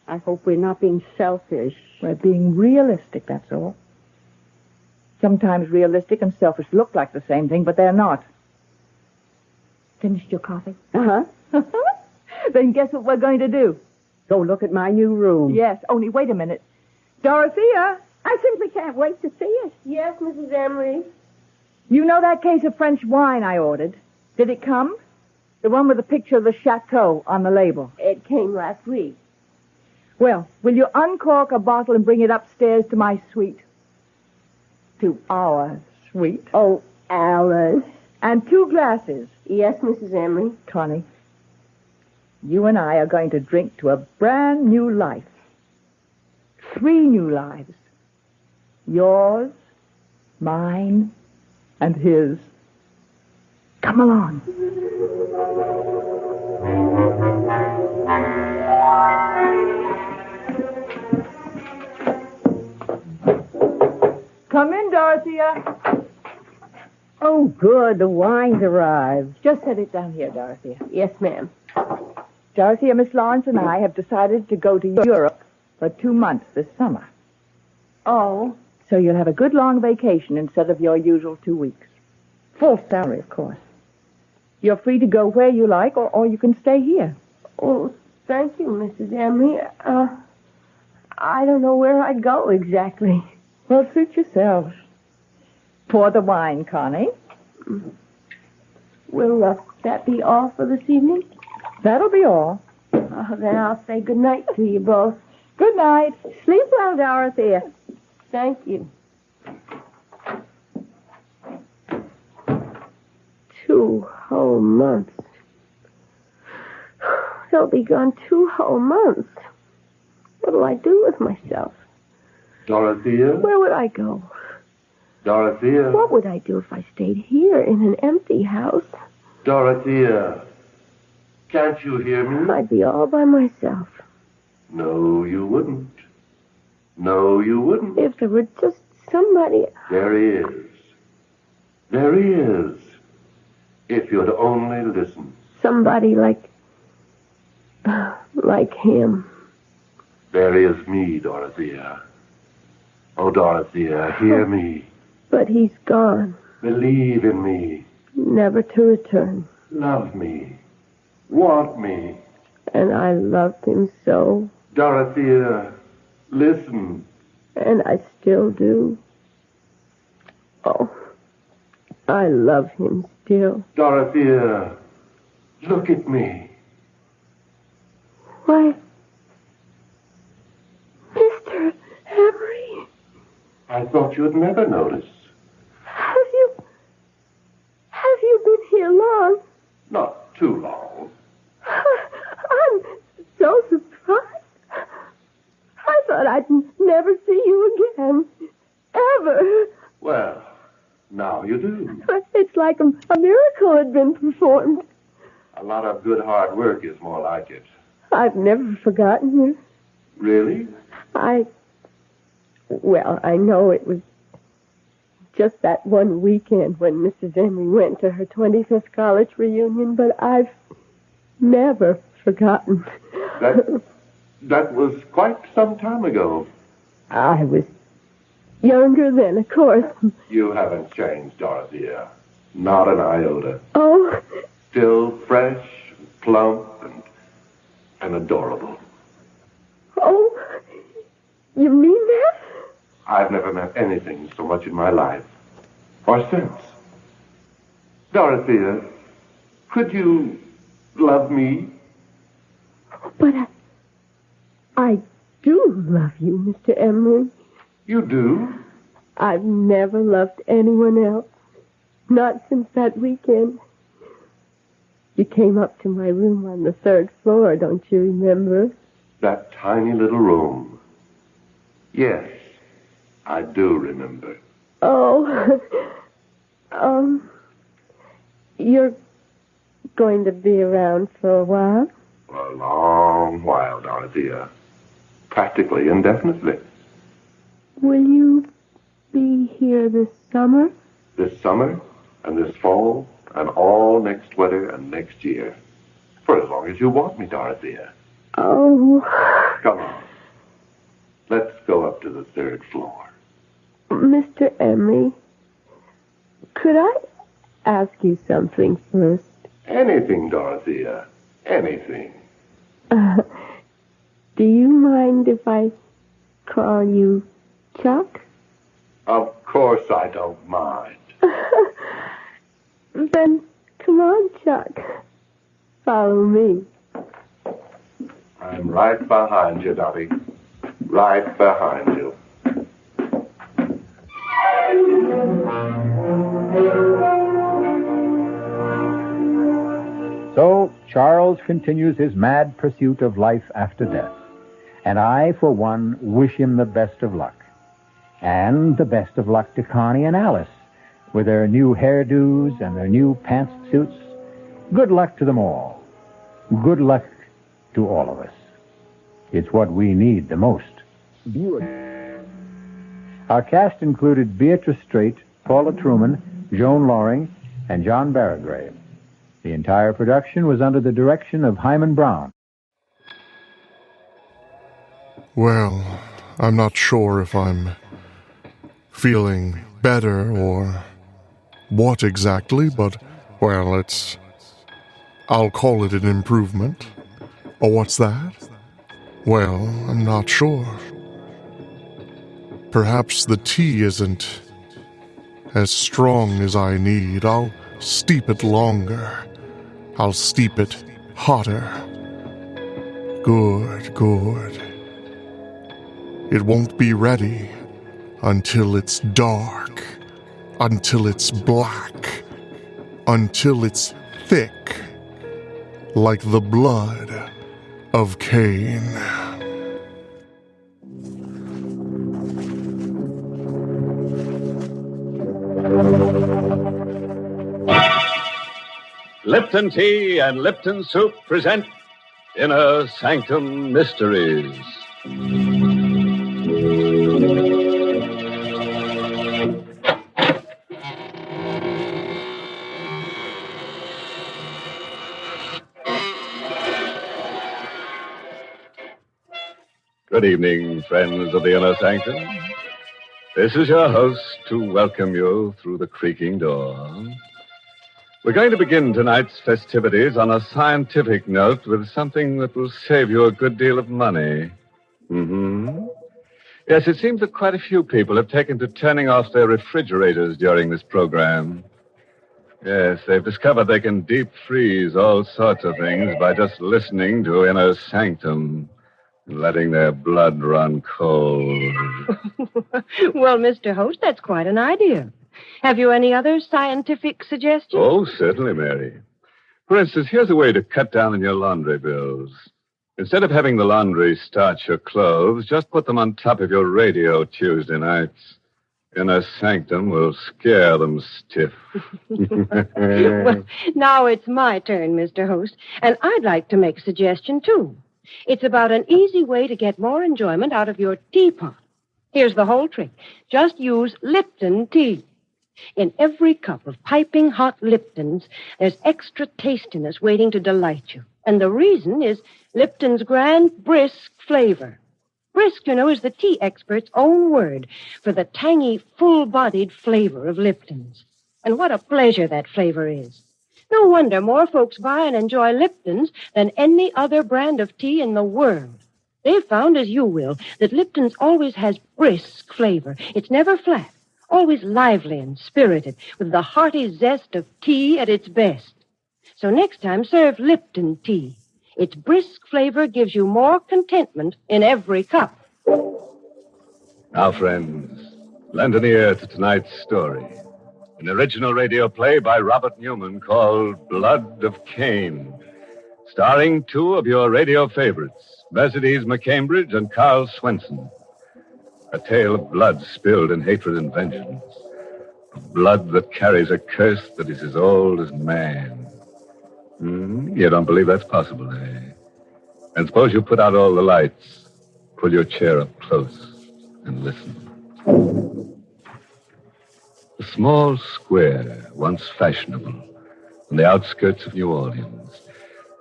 I hope we're not being selfish. We're being realistic, that's all. Sometimes realistic and selfish look like the same thing, but they're not. Finished your coffee? Uh-huh. Then guess what we're going to do? Go look at my new room. Yes, only wait a minute. Dorothea! I simply can't wait to see it. Yes, Mrs. Emery. You know that case of French wine I ordered? Did it come? The one with the picture of the chateau on the label. It came last week. Well, will you uncork a bottle and bring it upstairs to my suite? To our suite. Oh, Alice. And 2 glasses. Yes, Mrs. Emery. Connie, you and I are going to drink to a brand new life. 3 new lives. Yours, mine, and his. Come along. Come in, Dorothea. Oh, good. The wine's arrived. Just set it down here, Dorothea. Yes, ma'am. Dorothea, Miss Lawrence and I have decided to go to Europe for 2 months this summer. Oh. So you'll have a good long vacation instead of your usual 2 weeks. Full salary, of course. You're free to go where you like, or you can stay here. Oh, thank you, Mrs. Emery. I don't know where I'd go exactly. Well, suit yourselves. Pour the wine, Connie. Will that be all for this evening? That'll be all. Then I'll say good night to you both. Good night. Sleep well, Dorothea. Thank you. 2 whole months. They'll be gone 2 whole months. What'll I do with myself? Dorothea? Where would I go? Dorothea? What would I do if I stayed here in an empty house? Dorothea? Can't you hear me? I'd be all by myself. No, you wouldn't. No, you wouldn't. If there were just somebody... There is. There is. If you'd only listen. Somebody like him. There is me, Dorothea. Oh, Dorothea, hear me. But he's gone. Believe in me. Never to return. Love me. Want me. And I loved him so. Dorothea, listen. And I still do. Oh, I love him still. Dorothea, look at me. Why, Mr. Emery. I thought you'd never notice. Have you been here long? Not too long. I'm so surprised. I thought I'd never see you again. Ever. Well, now you do. It's like a miracle had been performed. A lot of good hard work is more like it. I've never forgotten you. Really? Well, I know it was just that one weekend when Mrs. Emery went to her 25th college reunion, but I've never forgotten. That was quite some time ago. I was younger then, of course. You haven't changed, Dorothea. Not an iota. Oh. Still fresh, plump, and adorable. Oh, you mean that? I've never met anything so much in my life, or since. Dorothea, could you love me? But I do love you, Mr. Emery. You do? I've never loved anyone else. Not since that weekend. You came up to my room on the 3rd floor, don't you remember? That tiny little room. Yes, I do remember. Oh, you're going to be around for a while? For a long while, Dorothea. Practically indefinitely. Will you be here this summer? This summer, and this fall, and all next winter and next year. For as long as you want me, Dorothea. Oh. Come on. Let's go up to the 3rd floor. Mr. Emery, could I ask you something first? Anything, Dorothea. Anything. Do you mind if I call you Chuck? Of course I don't mind. Then come on, Chuck. Follow me. I'm right behind you, Dottie. Right behind you. So, Charles continues his mad pursuit of life after death. And I, for one, wish him the best of luck. And the best of luck to Connie and Alice, with their new hairdos and their new pantsuits. Good luck to them all. Good luck to all of us. It's what we need the most. Our cast included Beatrice Straight, Paula Truman, Joan Loring, and John Barragrave. The entire production was under the direction of Hyman Brown. Well, I'm not sure if I'm feeling better or what exactly, but, well, I'll call it an improvement. Or what's that? Well, I'm not sure. Perhaps the tea isn't as strong as I need. I'll steep it longer. I'll steep it hotter. Good, good. It won't be ready until it's dark, until it's black, until it's thick, like the blood of Cain. Lipton Tea and Lipton Soup present Inner Sanctum Mysteries. Good evening, friends of the Inner Sanctum. This is your host to welcome you through the creaking door. We're going to begin tonight's festivities on a scientific note with something that will save you a good deal of money. Yes, it seems that quite a few people have taken to turning off their refrigerators during this program. Yes, they've discovered they can deep freeze all sorts of things by just listening to Inner Sanctum. Letting their blood run cold. Well, Mr. Host, that's quite an idea. Have you any other scientific suggestions? Oh, certainly, Mary. For instance, here's a way to cut down on your laundry bills. Instead of having the laundry starch your clothes, just put them on top of your radio Tuesday nights. Inner Sanctum will scare them stiff. Well, now it's my turn, Mr. Host, and I'd like to make a suggestion, too. It's about an easy way to get more enjoyment out of your teapot. Here's the whole trick. Just use Lipton tea. In every cup of piping hot Lipton's, there's extra tastiness waiting to delight you. And the reason is Lipton's grand, brisk flavor. Brisk, is the tea expert's own word for the tangy, full-bodied flavor of Lipton's. And what a pleasure that flavor is. No wonder more folks buy and enjoy Lipton's than any other brand of tea in the world. They've found, as you will, that Lipton's always has brisk flavor. It's never flat, always lively and spirited, with the hearty zest of tea at its best. So next time, serve Lipton tea. Its brisk flavor gives you more contentment in every cup. Now, friends, lend an ear to tonight's story. An original radio play by Robert Newman called Blood of Cain, starring two of your radio favorites, Mercedes McCambridge and Carl Swenson. A tale of blood spilled in hatred and vengeance. Of blood that carries a curse that is as old as man. You don't believe that's possible, eh? And suppose you put out all the lights, pull your chair up close, and listen. A small square, once fashionable, on the outskirts of New Orleans.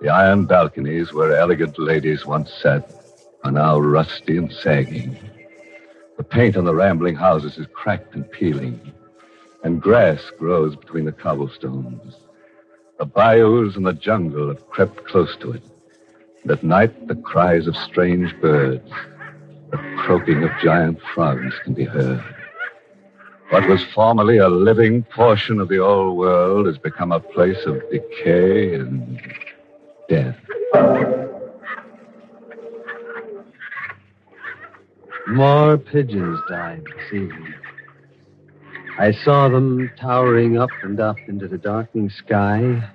The iron balconies where elegant ladies once sat are now rusty and sagging. The paint on the rambling houses is cracked and peeling, and grass grows between the cobblestones. The bayous and the jungle have crept close to it. And at night, the cries of strange birds, the croaking of giant frogs can be heard. What was formerly a living portion of the old world has become a place of decay and death. More pigeons died this evening. I saw them towering up and up into the darkening sky,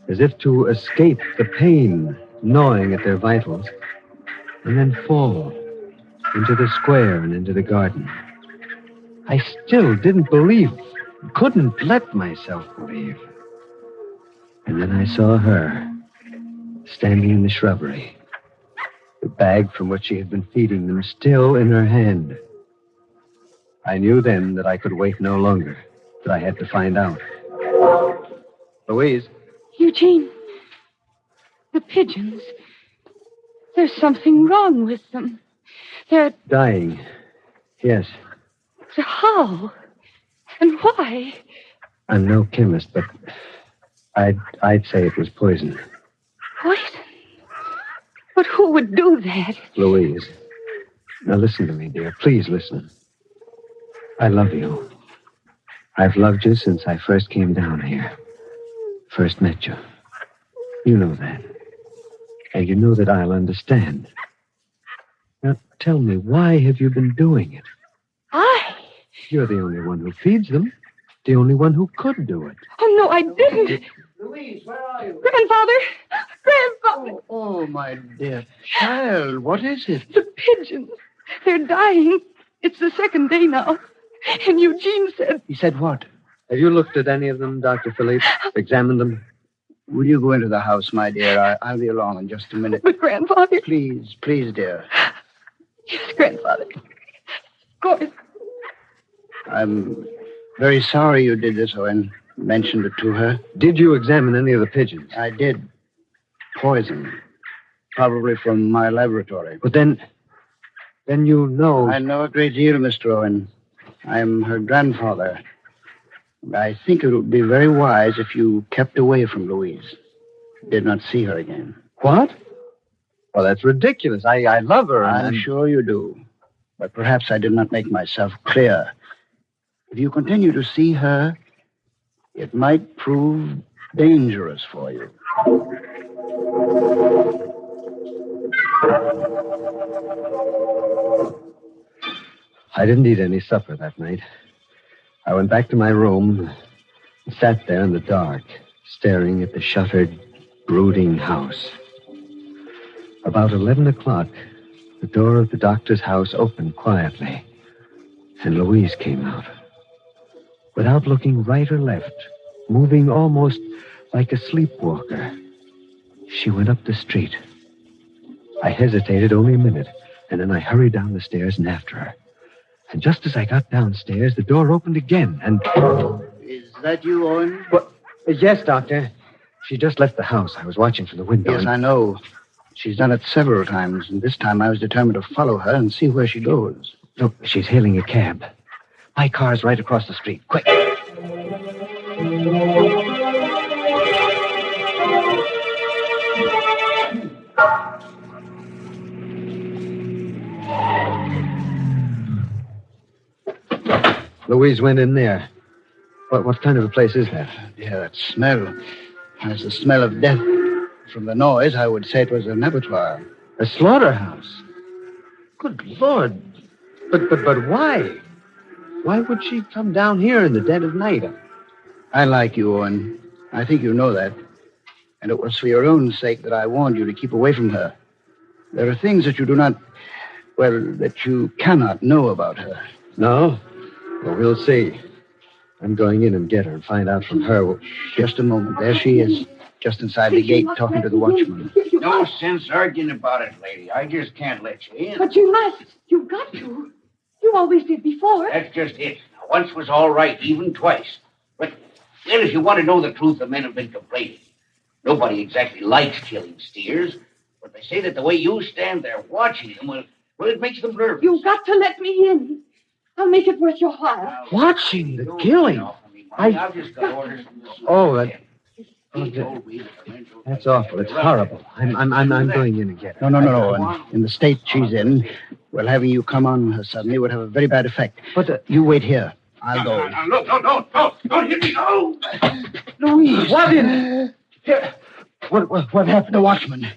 as if to escape the pain gnawing at their vitals, and then fall into the square and into the garden. I still didn't believe, couldn't let myself believe. And then I saw her, standing in the shrubbery, the bag from which she had been feeding them still in her hand. I knew then that I could wait no longer, that I had to find out. Louise. Eugene, the pigeons. There's something wrong with them. They're Dying. Yes. How? And why? I'm no chemist, but I'd say it was poison. Poison? But who would do that? Louise. Now listen to me, dear. Please listen. I love you. I've loved you since I first came down here. First met you. You know that. And you know that I'll understand. Now, tell me, why have you been doing it? I? You're the only one who feeds them. The only one who could do it. Oh, no, I didn't. Louise, where are you? Grandfather! Oh, my dear child, what is it? The pigeons. They're dying. It's the second day now. And Eugene said... He said what? Have you looked at any of them, Dr. Philippe? Examined them? Will you go into the house, my dear? I'll be along in just a minute. But, Grandfather... Please, dear. Yes, Grandfather. Of course. I'm very sorry you did this, Owen. Mentioned it to her. Did you examine any of the pigeons? I did. Poison. Probably from my laboratory. But then you know... I know a great deal, Mr. Owen. I'm her grandfather. I think it would be very wise if you kept away from Louise. Did not see her again. What? Well, that's ridiculous. I love her. I'm sure you do. But perhaps I did not make myself clear. If you continue to see her, it might prove dangerous for you. I didn't eat any supper that night. I went back to my room and sat there in the dark, staring at the shuttered, brooding house. About 11 o'clock, the door of the doctor's house opened quietly, and Louise came out. Without looking right or left, moving almost like a sleepwalker, she went up the street. I hesitated only a minute, and then I hurried down the stairs and after her. And just as I got downstairs, the door opened again, and... Is that you, Owen? What? Yes, Doctor. She just left the house. I was watching from the window. Yes, I know. She's done it several times, and this time I was determined to follow her and see where she goes. Look, she's hailing a cab. My car's right across the street. Quick. Louise went in there. What kind of a place is that? Yeah, that smell. That's the smell of death. From the noise, I would say it was an abattoir. A slaughterhouse? Good Lord. But why? Why would she come down here in the dead of night? I like you, Owen. I think you know that. And it was for your own sake that I warned you to keep away from her. There are things that you do not... Well, that you cannot know about her. No? Well, we'll see. I'm going in and get her and find out from her. Just a moment. There she is, just inside the gate, talking to the watchman. No sense arguing about it, lady. I just can't let you in. But you must. You've got to. You always did before. That's just it. Now, once was all right, even twice. But then if you want to know the truth, the men have been complaining. Nobody exactly likes killing steers, but they say that the way you stand there watching them, well, it makes them nervous. You've got to let me in. I'll make it worth your while. Watching the killing? I've just got orders from the... That's awful. It's horrible. I'm going in and get her. No. In the state she's in, well, having you come on her suddenly would have a very bad effect. But you wait here. I'll go. Look, don't hit me. No. Louise. What in? What happened? The watchman.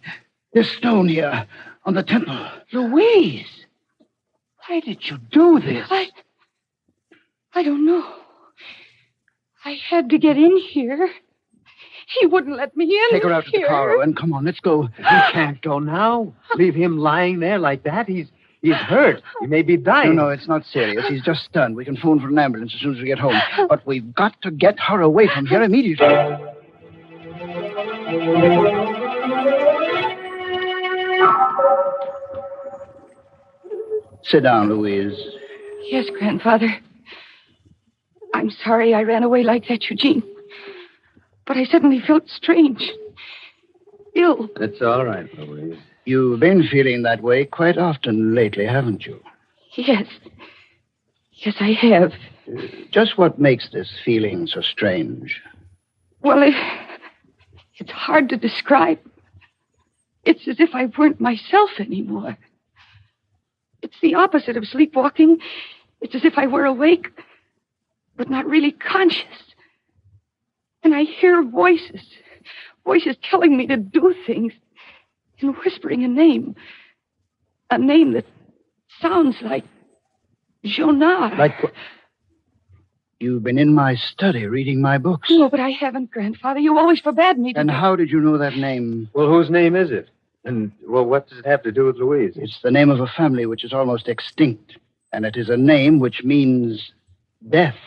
This stone here on the temple. Louise. Why did you do this? I don't know. I had to get in here. He wouldn't let me in. Take her out to the car, Owen. Come on, let's go. You can't go now. Leave him lying there like that. He's hurt. He may be dying. No, it's not serious. He's just stunned. We can phone for an ambulance as soon as we get home. But we've got to get her away from here immediately. Sit down, Louise. Yes, Grandfather. I'm sorry I ran away like that, Eugene. But I suddenly felt strange. Ill. It's all right, Louise. You've been feeling that way quite often lately, haven't you? Yes. Yes, I have. Just what makes this feeling so strange? Well, it's hard to describe. It's as if I weren't myself anymore. It's the opposite of sleepwalking. It's as if I were awake, but not really conscious. And I hear voices telling me to do things, and whispering a name that sounds like Jonah. Like what? You've been in my study reading my books. No, but I haven't, Grandfather. You always forbade me to. And how did you know that name? Well, whose name is it? And, well, what does it have to do with Louise? It's the name of a family which is almost extinct. And it is a name which means death.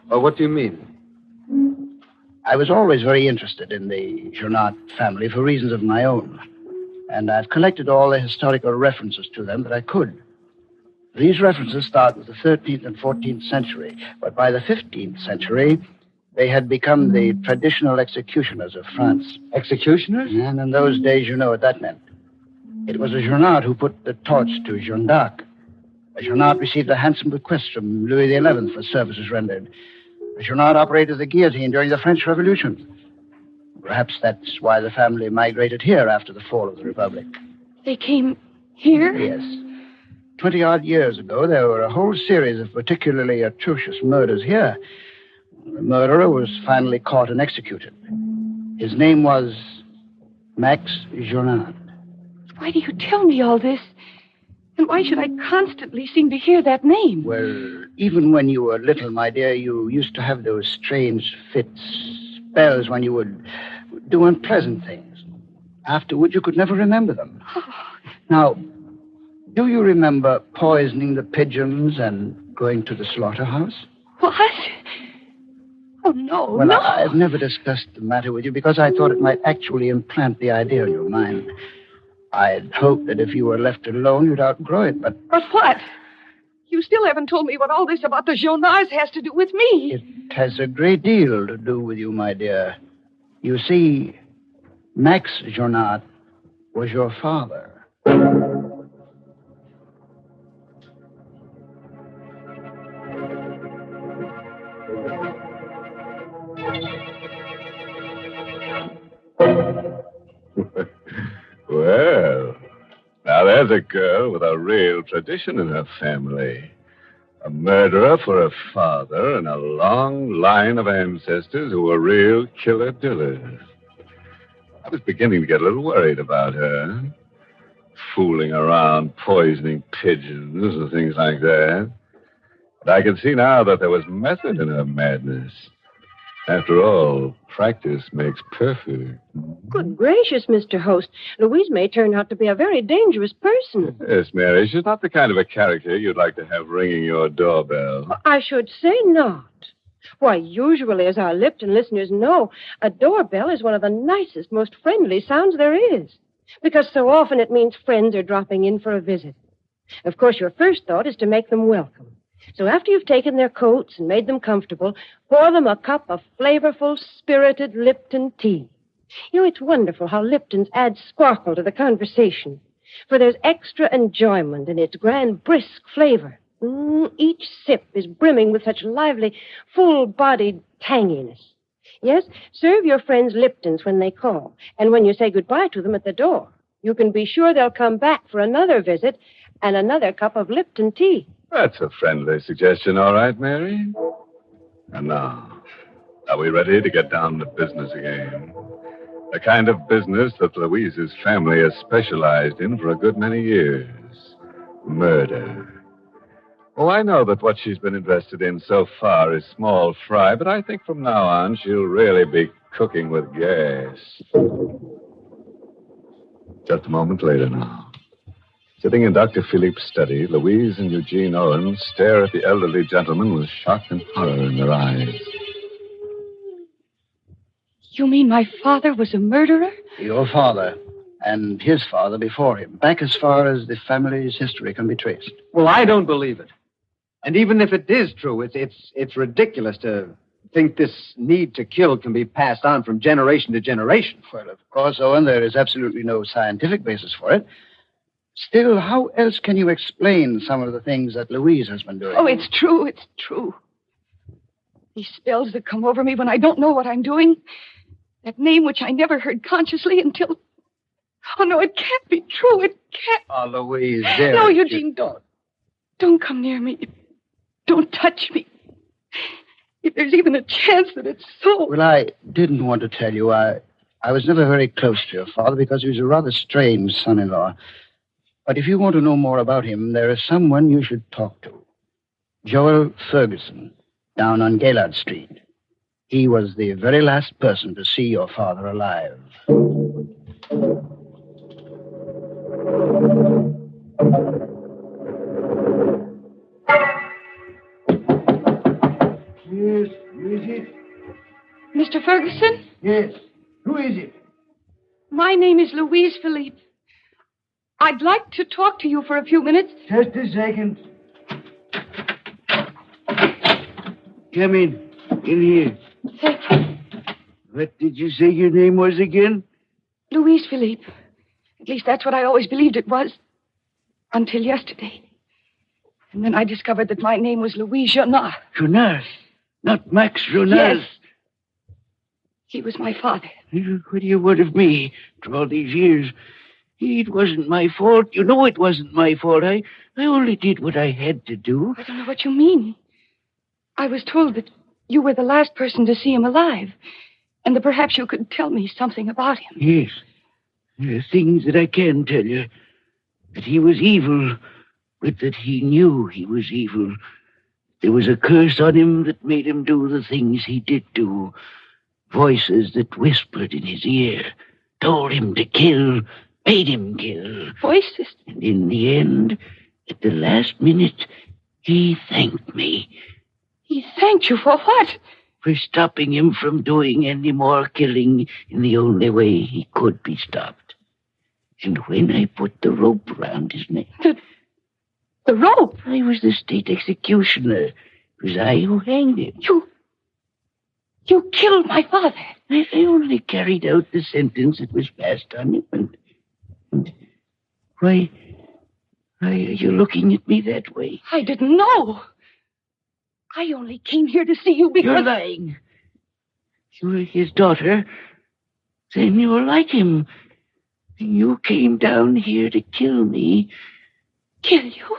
Oh, what do you mean? I was always very interested in the Jonat family for reasons of my own. And I've collected all the historical references to them that I could. These references start with the 13th and 14th century. But by the 15th century, they had become the traditional executioners of France. Executioners? And in those days, you know what that meant. It was a Jonat who put the torch to Jeanne d'Arc. A Jonat received a handsome bequest from Louis XI for services rendered. A Jonat operated the guillotine during the French Revolution. Perhaps that's why the family migrated here after the fall of the Republic. They came here? Yes. 20-odd years ago, there were a whole series of particularly atrocious murders here. The murderer was finally caught and executed. His name was Max Jonat. Why do you tell me all this? And why should I constantly seem to hear that name? Well, even when you were little, my dear, you used to have those strange fits, spells when you would do unpleasant things. Afterward, you could never remember them. Now, do you remember poisoning the pigeons and going to the slaughterhouse? What? Oh, no, Well, no. I've never discussed the matter with you because I thought it might actually implant the idea in your mind. I'd hoped that if you were left alone, you'd outgrow it, but... But what? You still haven't told me what all this about the Jonars has to do with me. It has a great deal to do with you, my dear. You see, Max Jonat was your father. Well, now there's a girl with a real tradition in her family. A murderer for a father and a long line of ancestors who were real killer-dillers. I was beginning to get a little worried about her. Fooling around, poisoning pigeons and things like that. But I could see now that there was method in her madness. After all, practice makes perfect. Good gracious, Mr. Host. Louise may turn out to be a very dangerous person. Yes, Mary, she's not the kind of a character you'd like to have ringing your doorbell. I should say not. Why, usually, as our Lipton listeners know, a doorbell is one of the nicest, most friendly sounds there is. Because so often it means friends are dropping in for a visit. Of course, your first thought is to make them welcome. So after you've taken their coats and made them comfortable, pour them a cup of flavorful, spirited Lipton tea. You know, it's wonderful how Lipton's add sparkle to the conversation. For there's extra enjoyment in its grand, brisk flavor. Each sip is brimming with such lively, full-bodied tanginess. Yes, serve your friends Liptons when they call, and when you say goodbye to them at the door, you can be sure they'll come back for another visit and another cup of Lipton tea. That's a friendly suggestion, all right, Mary. And now, are we ready to get down to business again? The kind of business that Louise's family has specialized in for a good many years. Murder. Oh, I know that what she's been invested in so far is small fry, but I think from now on she'll really be cooking with gas. Just a moment later now. Sitting in Dr. Philippe's study, Louise and Eugene Owen stare at the elderly gentleman with shock and horror in their eyes. You mean my father was a murderer? Your father and his father before him, back as far as the family's history can be traced. Well, I don't believe it. And even if it is true, it's ridiculous to think this need to kill can be passed on from generation to generation. Well, of course, Owen, there is absolutely no scientific basis for it. Still, how else can you explain some of the things that Louise has been doing? Oh, it's true. It's true. These spells that come over me when I don't know what I'm doing. That name which I never heard consciously until... Oh, no, it can't be true. It can't. Oh, Louise, dear. No, Eugene, don't. Don't come near me. Don't touch me. If there's even a chance that it's so... Well, I didn't want to tell you. I was never very close to your father because he was a rather strange son-in-law. But if you want to know more about him, there is someone you should talk to. Joel Ferguson, down on Gaylord Street. He was the very last person to see your father alive. Yes, who is it? Mr. Ferguson? Yes, who is it? My name is Louise Philippe. I'd like to talk to you for a few minutes. Just a second. Come in. In here. Thank you. What did you say your name was again? Louise Philippe. At least that's what I always believed it was. Until yesterday. And then I discovered that my name was Louise Jonat. Jonas? Not Max Jonas? Yes. He was my father. What do you want of me after all these years? It wasn't my fault. You know it wasn't my fault. I only did what I had to do. I don't know what you mean. I was told that you were the last person to see him alive, and that perhaps you could tell me something about him. Yes. There are things that I can tell you. That he was evil, but that he knew he was evil. There was a curse on him that made him do the things he did do. Voices that whispered in his ear, told him to kill, made him kill. Voices? And in the end, at the last minute, he thanked me. He thanked you for what? For stopping him from doing any more killing in the only way he could be stopped. And when I put the rope around his neck... The rope? I was the state executioner. It was I who hanged him. You killed my father. I only carried out the sentence that was passed on him. And why are you looking at me that way? I didn't know. I only came here to see you because... You're lying. You were his daughter. Then you're like him. You came down here to kill me. Kill you?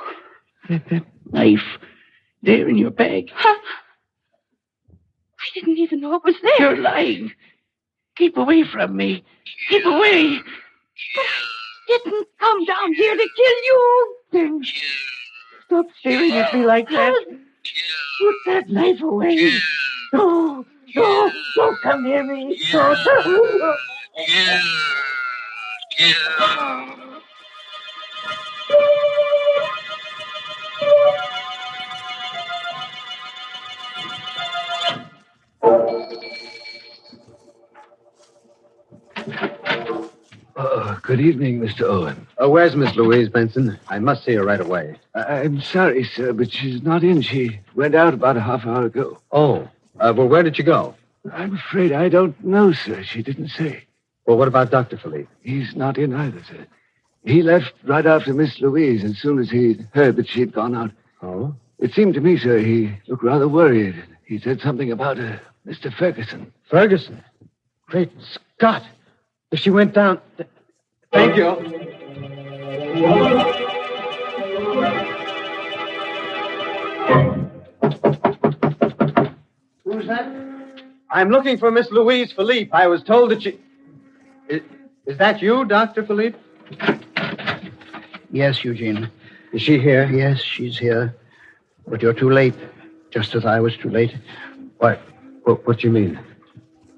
That knife there in your bag. Huh? I didn't even know it was there. You're lying. Keep away from me. Keep away. But I didn't come down here to kill you. Then stop staring at me like that. Put that knife away. No, don't come near me. Don't. Good evening, Mr. Owen. Where's Miss Louise, Benson? I must see her right away. I'm sorry, sir, but she's not in. She went out about a half hour ago. Oh, well, where did she go? I'm afraid I don't know, sir. She didn't say. Well, what about Dr. Philippe? He's not in either, sir. He left right after Miss Louise as soon as he heard that she'd gone out. Oh? It seemed to me, sir, he looked rather worried. He said something about Mr. Ferguson. Ferguson? Great Scott! If she went down... Thank you. Who's that? I'm looking for Miss Louise Philippe. I was told that she... Is that you, Dr. Philippe? Yes, Eugene. Is she here? Yes, she's here. But you're too late, just as I was too late. What do you mean?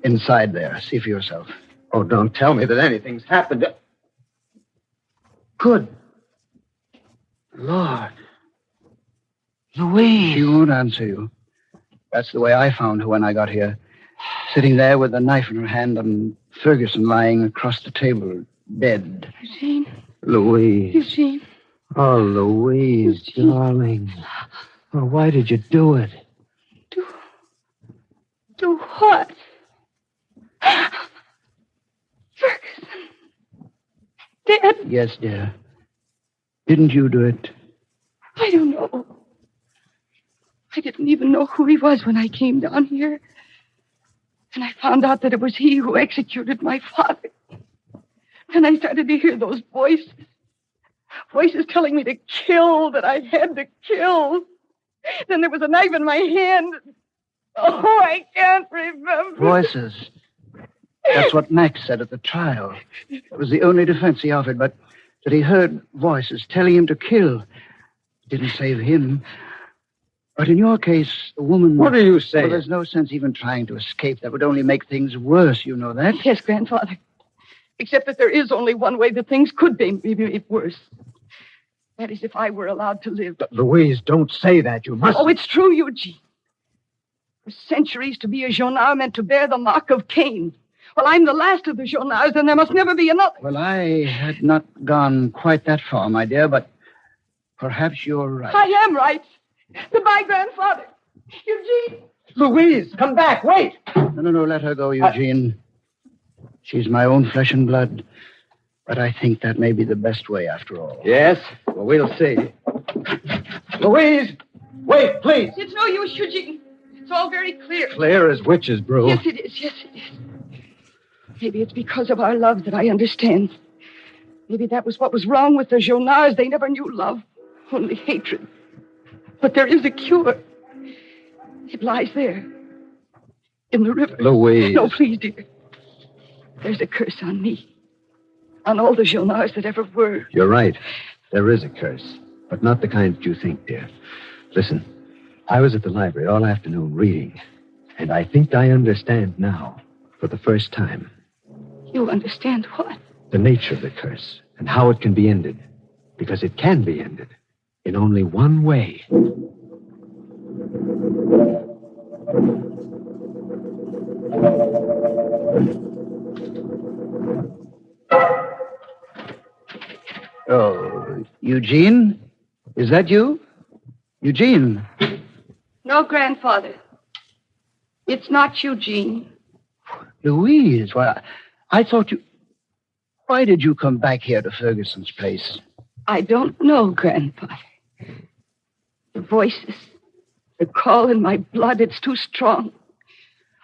Inside there. See for yourself. Oh, don't tell me that anything's happened. Good Lord. Louise. She won't answer you. That's the way I found her when I got here. Sitting there with a knife in her hand and Ferguson lying across the table, dead. Eugene. Louise. Eugene. Oh, Louise, Eugene. darling. Oh, why did you do it? Do what? Ferguson. Dead? Yes, dear. Didn't you do it? I don't know. I didn't even know who he was when I came down here. And I found out that it was he who executed my father. Then I started to hear those voices. Voices telling me to kill, that I had to kill. Then there was a knife in my hand. Oh, I can't remember. Voices. That's what Max said at the trial. It was the only defense he offered, but that he heard voices telling him to kill. It didn't save him. But in your case, the woman... What are you saying? Well, there's no sense even trying to escape. That would only make things worse, you know that? Yes, Grandfather. Except that there is only one way that things could be made worse. That is if I were allowed to live. But Louise, don't say that. You must... Oh, it's true, Eugene. For centuries, to be a Jonard meant to bear the mark of Cain. Well, I'm the last of the Jonards, and there must never be another. Well, I had not gone quite that far, my dear, but perhaps you're right. I am right. Goodbye, Grandfather. Eugene. Louise, come back. Wait. No, let her go, Eugene. She's my own flesh and blood. But I think that may be the best way after all. Yes? Well, we'll see. Louise! Wait, please! It's no use, Eugene. It's all very clear. Clear as witch's brew. Yes, it is. Yes, it is. Maybe it's because of our love that I understand. Maybe that was what was wrong with the Jonards. They never knew love, only hatred. But there is a cure. It lies there, in the river. Louise. No, please, dear. There's a curse on me. On all the Jonards that ever were. You're right. There is a curse, but not the kind that you think, dear. Listen, I was at the library all afternoon reading, and I think I understand now, for the first time. You understand what? The nature of the curse, and how it can be ended. Because it can be ended in only one way. Oh, Eugene? Is that you? Eugene? No, Grandfather. It's not Eugene. Louise, why, I thought you... Why did you come back here to Ferguson's place? I don't know, Grandfather. The voices, the call in my blood, it's too strong.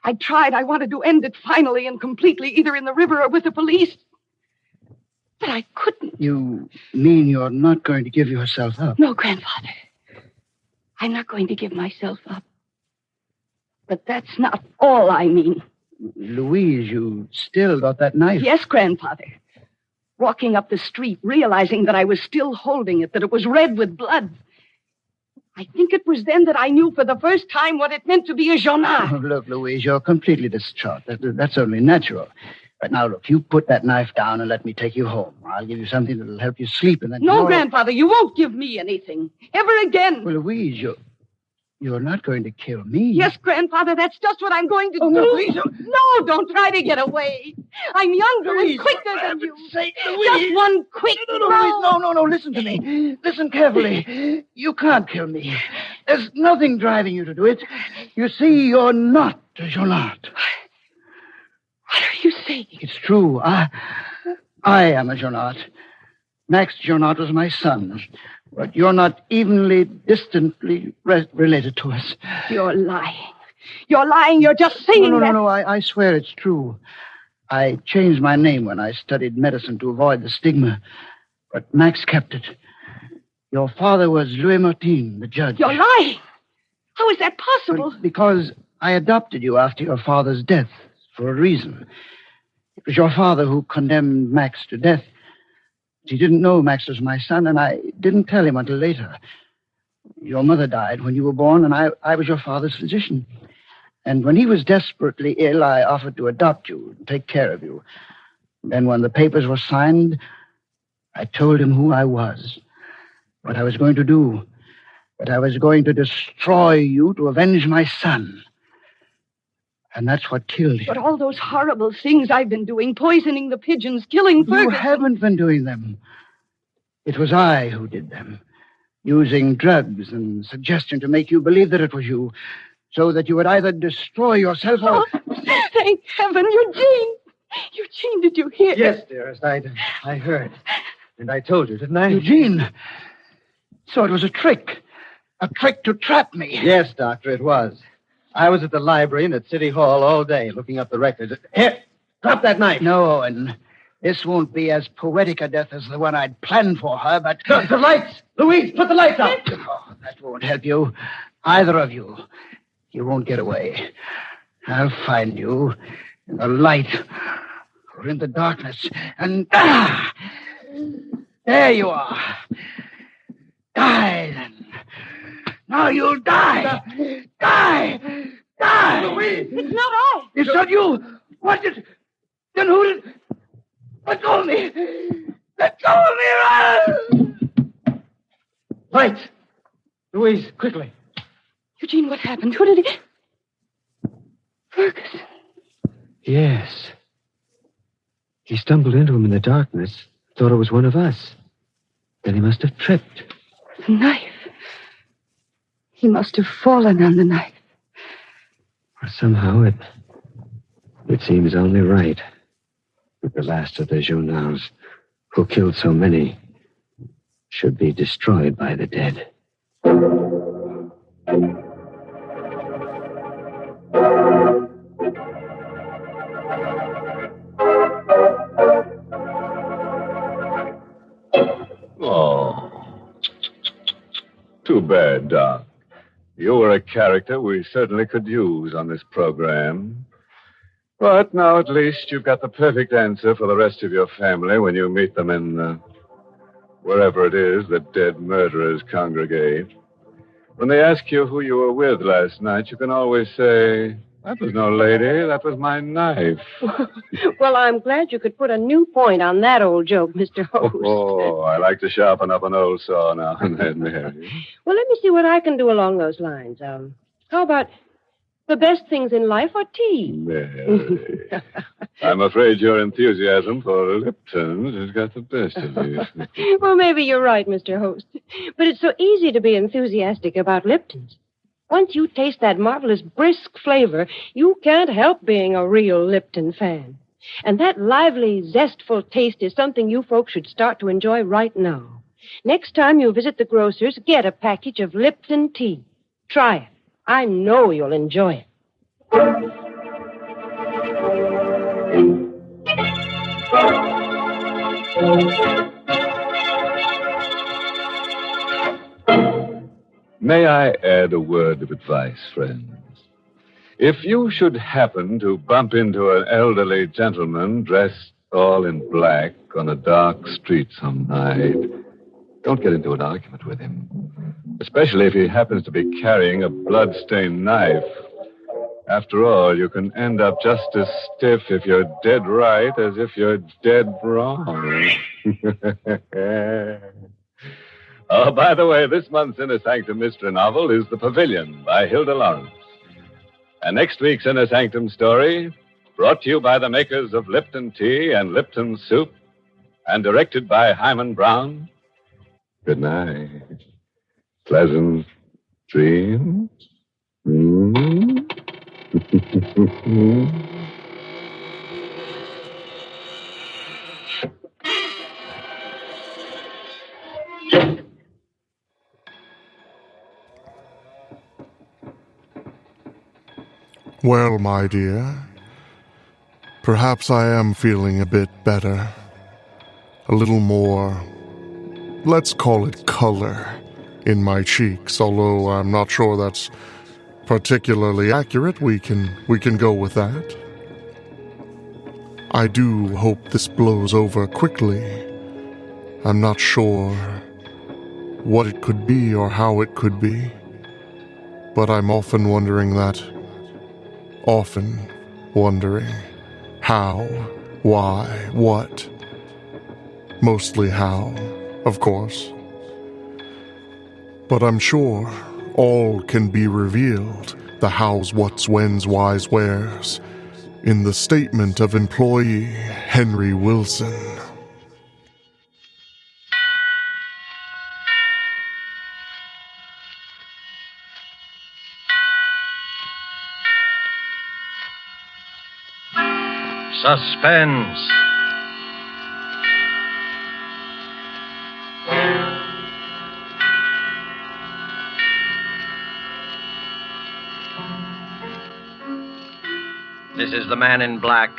I tried. I wanted to end it finally and completely, either in the river or with the police. But I couldn't. You mean you're not going to give yourself up? No, Grandfather. I'm not going to give myself up. But that's not all I mean. Louise, you still got that knife? Yes, Grandfather. Walking up the street, realizing that I was still holding it, that it was red with blood. I think it was then that I knew for the first time what it meant to be a gendarme. Oh, look, Louise, you're completely distraught. That's only natural. But now, look, you put that knife down and let me take you home. I'll give you something that'll help you sleep, and then No, Grandfather, you won't give me anything. Ever again. Well, Louise, you're not going to kill me. Yes, Grandfather, that's just what I'm going to do. No, please don't. No, don't try to get away. I'm younger and quicker than you. Just one quick No, listen to me. Listen carefully. You can't kill me. There's nothing driving you to do it. You see, you're not a Jonat. What are you saying? It's true. I am a Jonat. Max Jonat was my son. But you're not evenly, distantly related to us. You're lying. You're lying. You're just saying that. No. I swear it's true. I changed my name when I studied medicine to avoid the stigma. But Max kept it. Your father was Louis Martin, the judge. You're lying. How is that possible? Because I adopted you after your father's death, for a reason. It was your father who condemned Max to death. He didn't know Max was my son, and I didn't tell him until later. Your mother died when you were born, and I was your father's physician. And when he was desperately ill, I offered to adopt you and take care of you. Then when the papers were signed, I told him who I was, what I was going to do, that I was going to destroy you to avenge my son. And that's what killed him. But all those horrible things I've been doing, poisoning the pigeons, killing Ferguson. You haven't been doing them. It was I who did them, using drugs and suggestion to make you believe that it was you, so that you would either destroy yourself or... Oh, thank heaven, Eugene! Eugene, did you hear? Yes, dearest, I heard. And I told you, didn't I? Eugene! So it was a trick to trap me. Yes, Doctor, it was. I was at the library and at City Hall all day looking up the records. Here, drop that knife. No, Owen. This won't be as poetic a death as the one I'd planned for her, but... The lights! Louise, put the lights out! Oh, that won't help you. Either of you. You won't get away. I'll find you in the light or in the darkness. And... there you are. Die, then. Now you'll die! Die! Louise! It's not I! It's not you! What did... Then who did... Let go of me! Let go of me! Run! Lights! Louise, quickly. Eugene, what happened? Who did he... Ferguson. Yes. He stumbled into him in the darkness, thought it was one of us. Then he must have tripped. The knife. He must have fallen on the knife. Or somehow it seems only right that the last of the Journals, who killed so many, should be destroyed by the dead. Oh, too bad, Doc. You were a character we certainly could use on this program. But now at least you've got the perfect answer for the rest of your family when you meet them in wherever it is that dead murderers congregate. When they ask you who you were with last night, you can always say, "That was no lady, that was my knife." Well, I'm glad you could put a new point on that old joke, Mr. Host. Oh, I like to sharpen up an old saw now and then, Mary. Well, let me see what I can do along those lines. How about The best things in life are tea. Mary, I'm afraid your enthusiasm for Lipton's has got the best of you. Well, maybe you're right, Mr. Host. But it's so easy to be enthusiastic about Lipton's. Once you taste that marvelous brisk flavor, you can't help being a real Lipton fan. And that lively, zestful taste is something you folks should start to enjoy right now. Next time you visit the grocer's, get a package of Lipton tea. Try it. I know you'll enjoy it. May I add a word of advice, friends? If you should happen to bump into an elderly gentleman dressed all in black on a dark street some night, don't get into an argument with him, especially if he happens to be carrying a blood-stained knife. After all, you can end up just as stiff if you're dead right as if you're dead wrong. Oh, by the way, this month's Inner Sanctum mystery novel is The Pavilion by Hilda Lawrence. And next week's Inner Sanctum story, brought to you by the makers of Lipton Tea and Lipton Soup, and directed by Hyman Brown. Good night. Pleasant dreams. Well, my dear, perhaps I am feeling a bit better. A little more, let's call it color, in my cheeks, although I'm not sure that's particularly accurate. We can go with that. I do hope this blows over quickly. I'm not sure what it could be or how it could be, but I'm often wondering that. Often wondering how, why, what. Mostly how, of course. But I'm sure all can be revealed, the hows, whats, whens, whys, wheres, in the statement of employee Henry Wilson. Suspense. This is the Man in Black,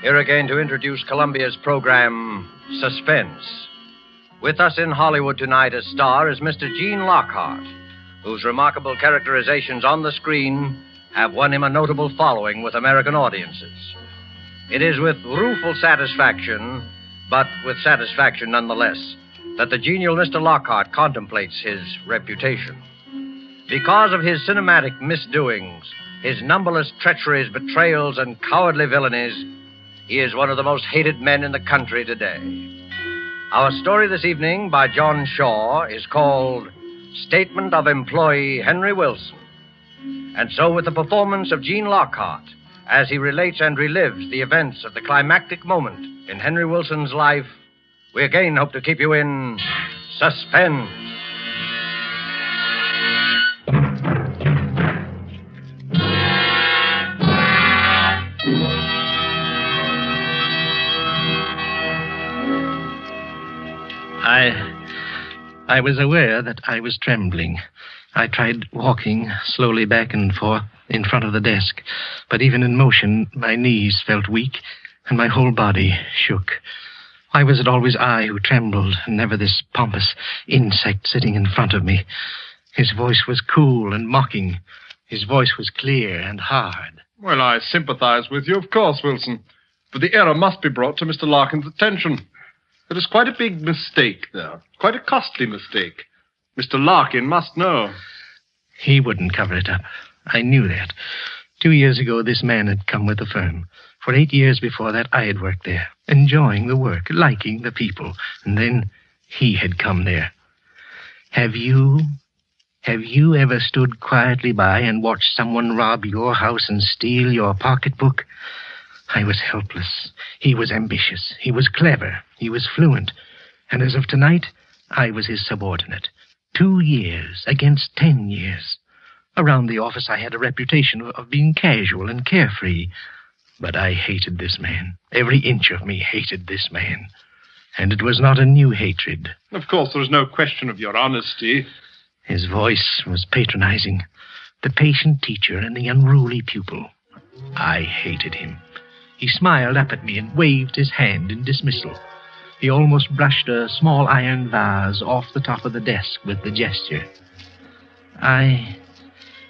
here again to introduce Columbia's program, Suspense. With us in Hollywood tonight as star is Mr. Gene Lockhart, whose remarkable characterizations on the screen have won him a notable following with American audiences. It is with rueful satisfaction, but with satisfaction nonetheless, that the genial Mr. Lockhart contemplates his reputation. Because of his cinematic misdoings, his numberless treacheries, betrayals, and cowardly villainies, he is one of the most hated men in the country today. Our story this evening by John Shaw is called Statement of Employee Henry Wilson. And so with the performance of Gene Lockhart, as he relates and relives the events of the climactic moment in Henry Wilson's life, we again hope to keep you in suspense. I was aware that I was trembling. I tried walking slowly back and forth in front of the desk, but even in motion, my knees felt weak and my whole body shook. Why was it always I who trembled and never this pompous insect sitting in front of me? His voice was cool and mocking. His voice was clear and hard. Well, I sympathize with you, of course, Wilson. But the error must be brought to Mr. Larkin's attention. It is quite a big mistake there. Quite a costly mistake. Mr. Larkin must know. He wouldn't cover it up. I knew that. 2 years ago, this man had come with the firm. For 8 years before that, I had worked there, enjoying the work, liking the people. And then he had come there. Have you Have you ever stood quietly by and watched someone rob your house and steal your pocketbook? I was helpless. He was ambitious. He was clever. He was fluent. And as of tonight, I was his subordinate. 2 years against 10 years. Around the office, I had a reputation of being casual and carefree. But I hated this man. Every inch of me hated this man. And it was not a new hatred. Of course, there is no question of your honesty. His voice was patronizing. The patient teacher and the unruly pupil. I hated him. He smiled up at me and waved his hand in dismissal. He almost brushed a small iron vase off the top of the desk with the gesture. I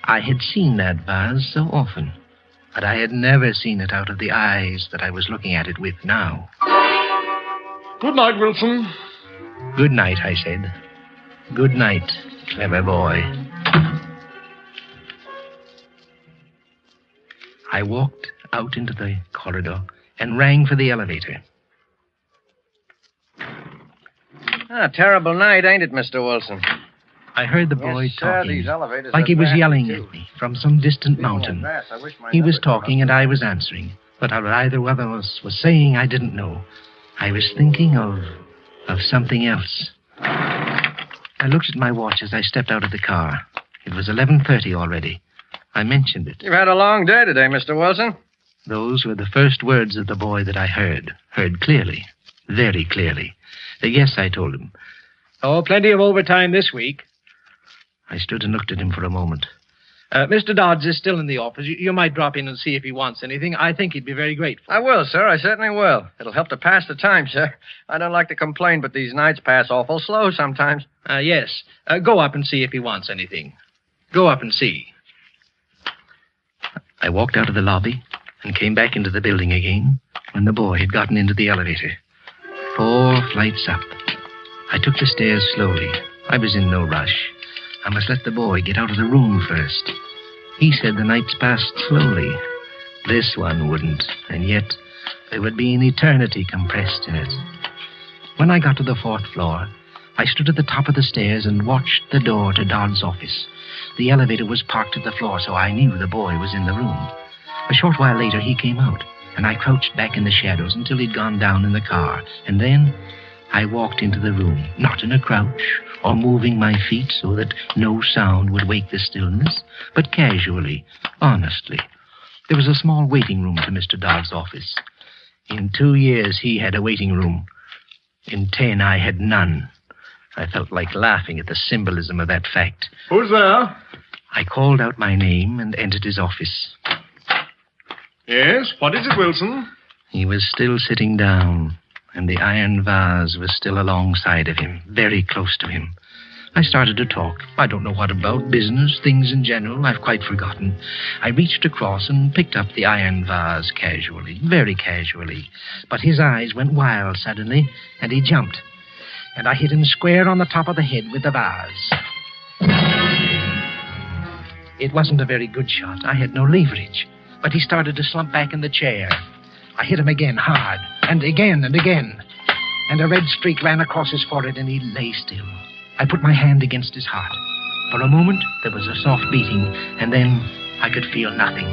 had seen that vase so often, but I had never seen it out of the eyes that I was looking at it with now. Good night, Wilson. Good night, I said. Good night, clever boy. I walked out into the corridor and rang for the elevator. Terrible night, ain't it, Mr. Wilson? I heard the boy Yes, sir, talking, these elevators like are he was bad, yelling too. at me from some distant mountain. He was talking and I was answering, but what either one of us was saying I didn't know. I was thinking of something else. I looked at my watch as I stepped out of the car. It was 11:30 already. I mentioned it. You've had a long day today, Mr. Wilson. Those were the first words of the boy that I heard clearly, very clearly. Yes, I told him. Oh, plenty of overtime this week. I stood and looked at him for a moment. Mr. Dodds is still in the office. You might drop in and see if he wants anything. I think he'd be very grateful. I will, sir. I certainly will. It'll help to pass the time, sir. I don't like to complain, but these nights pass awful slow sometimes. Yes. Go up and see if he wants anything. Go up and see. I walked out of the lobby and came back into the building again when the boy had gotten into the elevator. 4 flights up. I took the stairs slowly. I was in no rush. I must let the boy get out of the room first. He said the nights passed slowly. This one wouldn't, and yet there would be an eternity compressed in it. When I got to the 4th floor, I stood at the top of the stairs and watched the door to Dodd's office. The elevator was parked at the floor, so I knew the boy was in the room. A short while later, he came out, and I crouched back in the shadows until he'd gone down in the car. And then I walked into the room, not in a crouch or moving my feet so that no sound would wake the stillness, but casually, honestly. There was a small waiting room to Mr. Dodd's office. In 2 years, he had a waiting room. In 10, I had none. I felt like laughing at the symbolism of that fact. Who's there? I called out my name and entered his office. Yes, what is it, Wilson? He was still sitting down, and the iron vase was still alongside of him, very close to him. I started to talk. I don't know what about, business, things in general, I've quite forgotten. I reached across and picked up the iron vase casually, very casually. But his eyes went wild suddenly, and he jumped. And I hit him square on the top of the head with the vase. It wasn't a very good shot. I had no leverage. But he started to slump back in the chair. I hit him again, hard, and again and again. And a red streak ran across his forehead, and he lay still. I put my hand against his heart. For a moment, there was a soft beating, and then I could feel nothing.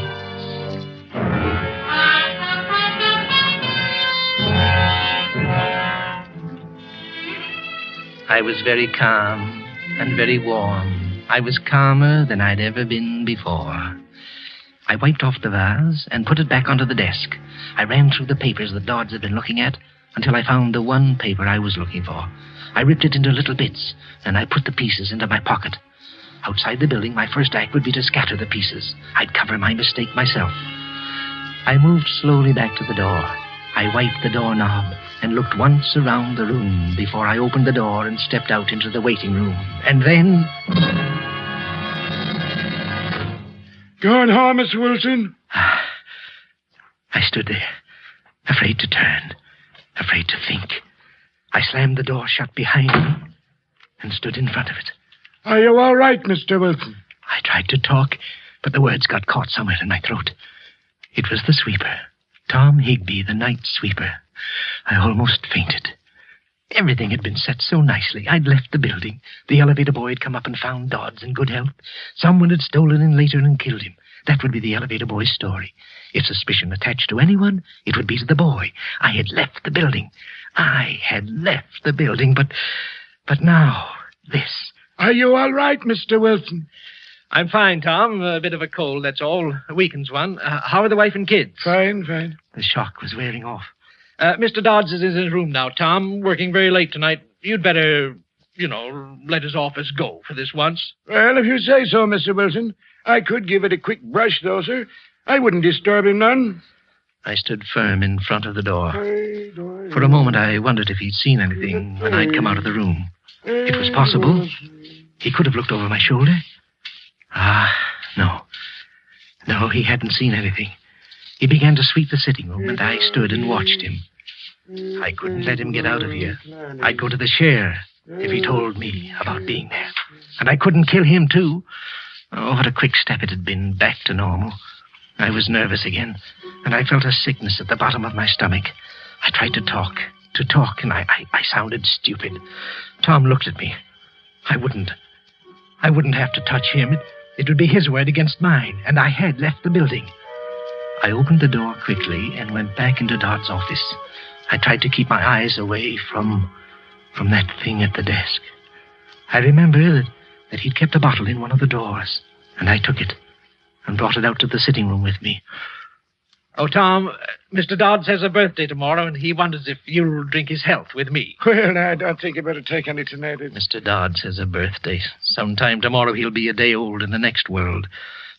I was very calm and very warm. I was calmer than I'd ever been before. I wiped off the vase and put it back onto the desk. I ran through the papers that Dodds had been looking at until I found the one paper I was looking for. I ripped it into little bits, and I put the pieces into my pocket. Outside the building, my first act would be to scatter the pieces. I'd cover my mistake myself. I moved slowly back to the door. I wiped the doorknob and looked once around the room before I opened the door and stepped out into the waiting room. And then... Going home, Mr. Wilson? I stood there, afraid to turn, afraid to think. I slammed the door shut behind me and stood in front of it. Are you all right, Mr. Wilson? I tried to talk, but the words got caught somewhere in my throat. It was the sweeper, Tom Higby, the night sweeper. I almost fainted. Everything had been set so nicely. I'd left the building. The elevator boy had come up and found Dodds in good health. Someone had stolen him later and killed him. That would be the elevator boy's story. If suspicion attached to anyone, it would be to the boy. I had left the building. But now, this. Are you all right, Mr. Wilson? I'm fine, Tom. A bit of a cold, that's all. Weakens one. How are the wife and kids? Fine. The shock was wearing off. Mr. Dodds is in his room now, Tom, working very late tonight. You'd better, let his office go for this once. Well, if you say so, Mr. Wilson. I could give it a quick brush, though, sir. I wouldn't disturb him none. I stood firm in front of the door. For a moment, I wondered if he'd seen anything when I'd come out of the room. It was possible. He could have looked over my shoulder. No. No, he hadn't seen anything. He began to sweep the sitting room, and I stood and watched him. I couldn't let him get out of here. I'd go to the chair if he told me about being there. And I couldn't kill him, too. Oh, what a quick step it had been back to normal. I was nervous again, and I felt a sickness at the bottom of my stomach. I tried to talk, and I sounded stupid. Tom looked at me. I wouldn't have to touch him. It would be his word against mine, and I had left the building. I opened the door quickly and went back into Dodd's office. I tried to keep my eyes away from that thing at the desk. I remember that he'd kept a bottle in one of the drawers, and I took it and brought it out to the sitting room with me. Oh, Tom, Mr. Dodds has a birthday tomorrow, and he wonders if you'll drink his health with me. Well, I don't think you better take any tonight. Mr. Dodds has a birthday. Sometime tomorrow he'll be a day old in the next world.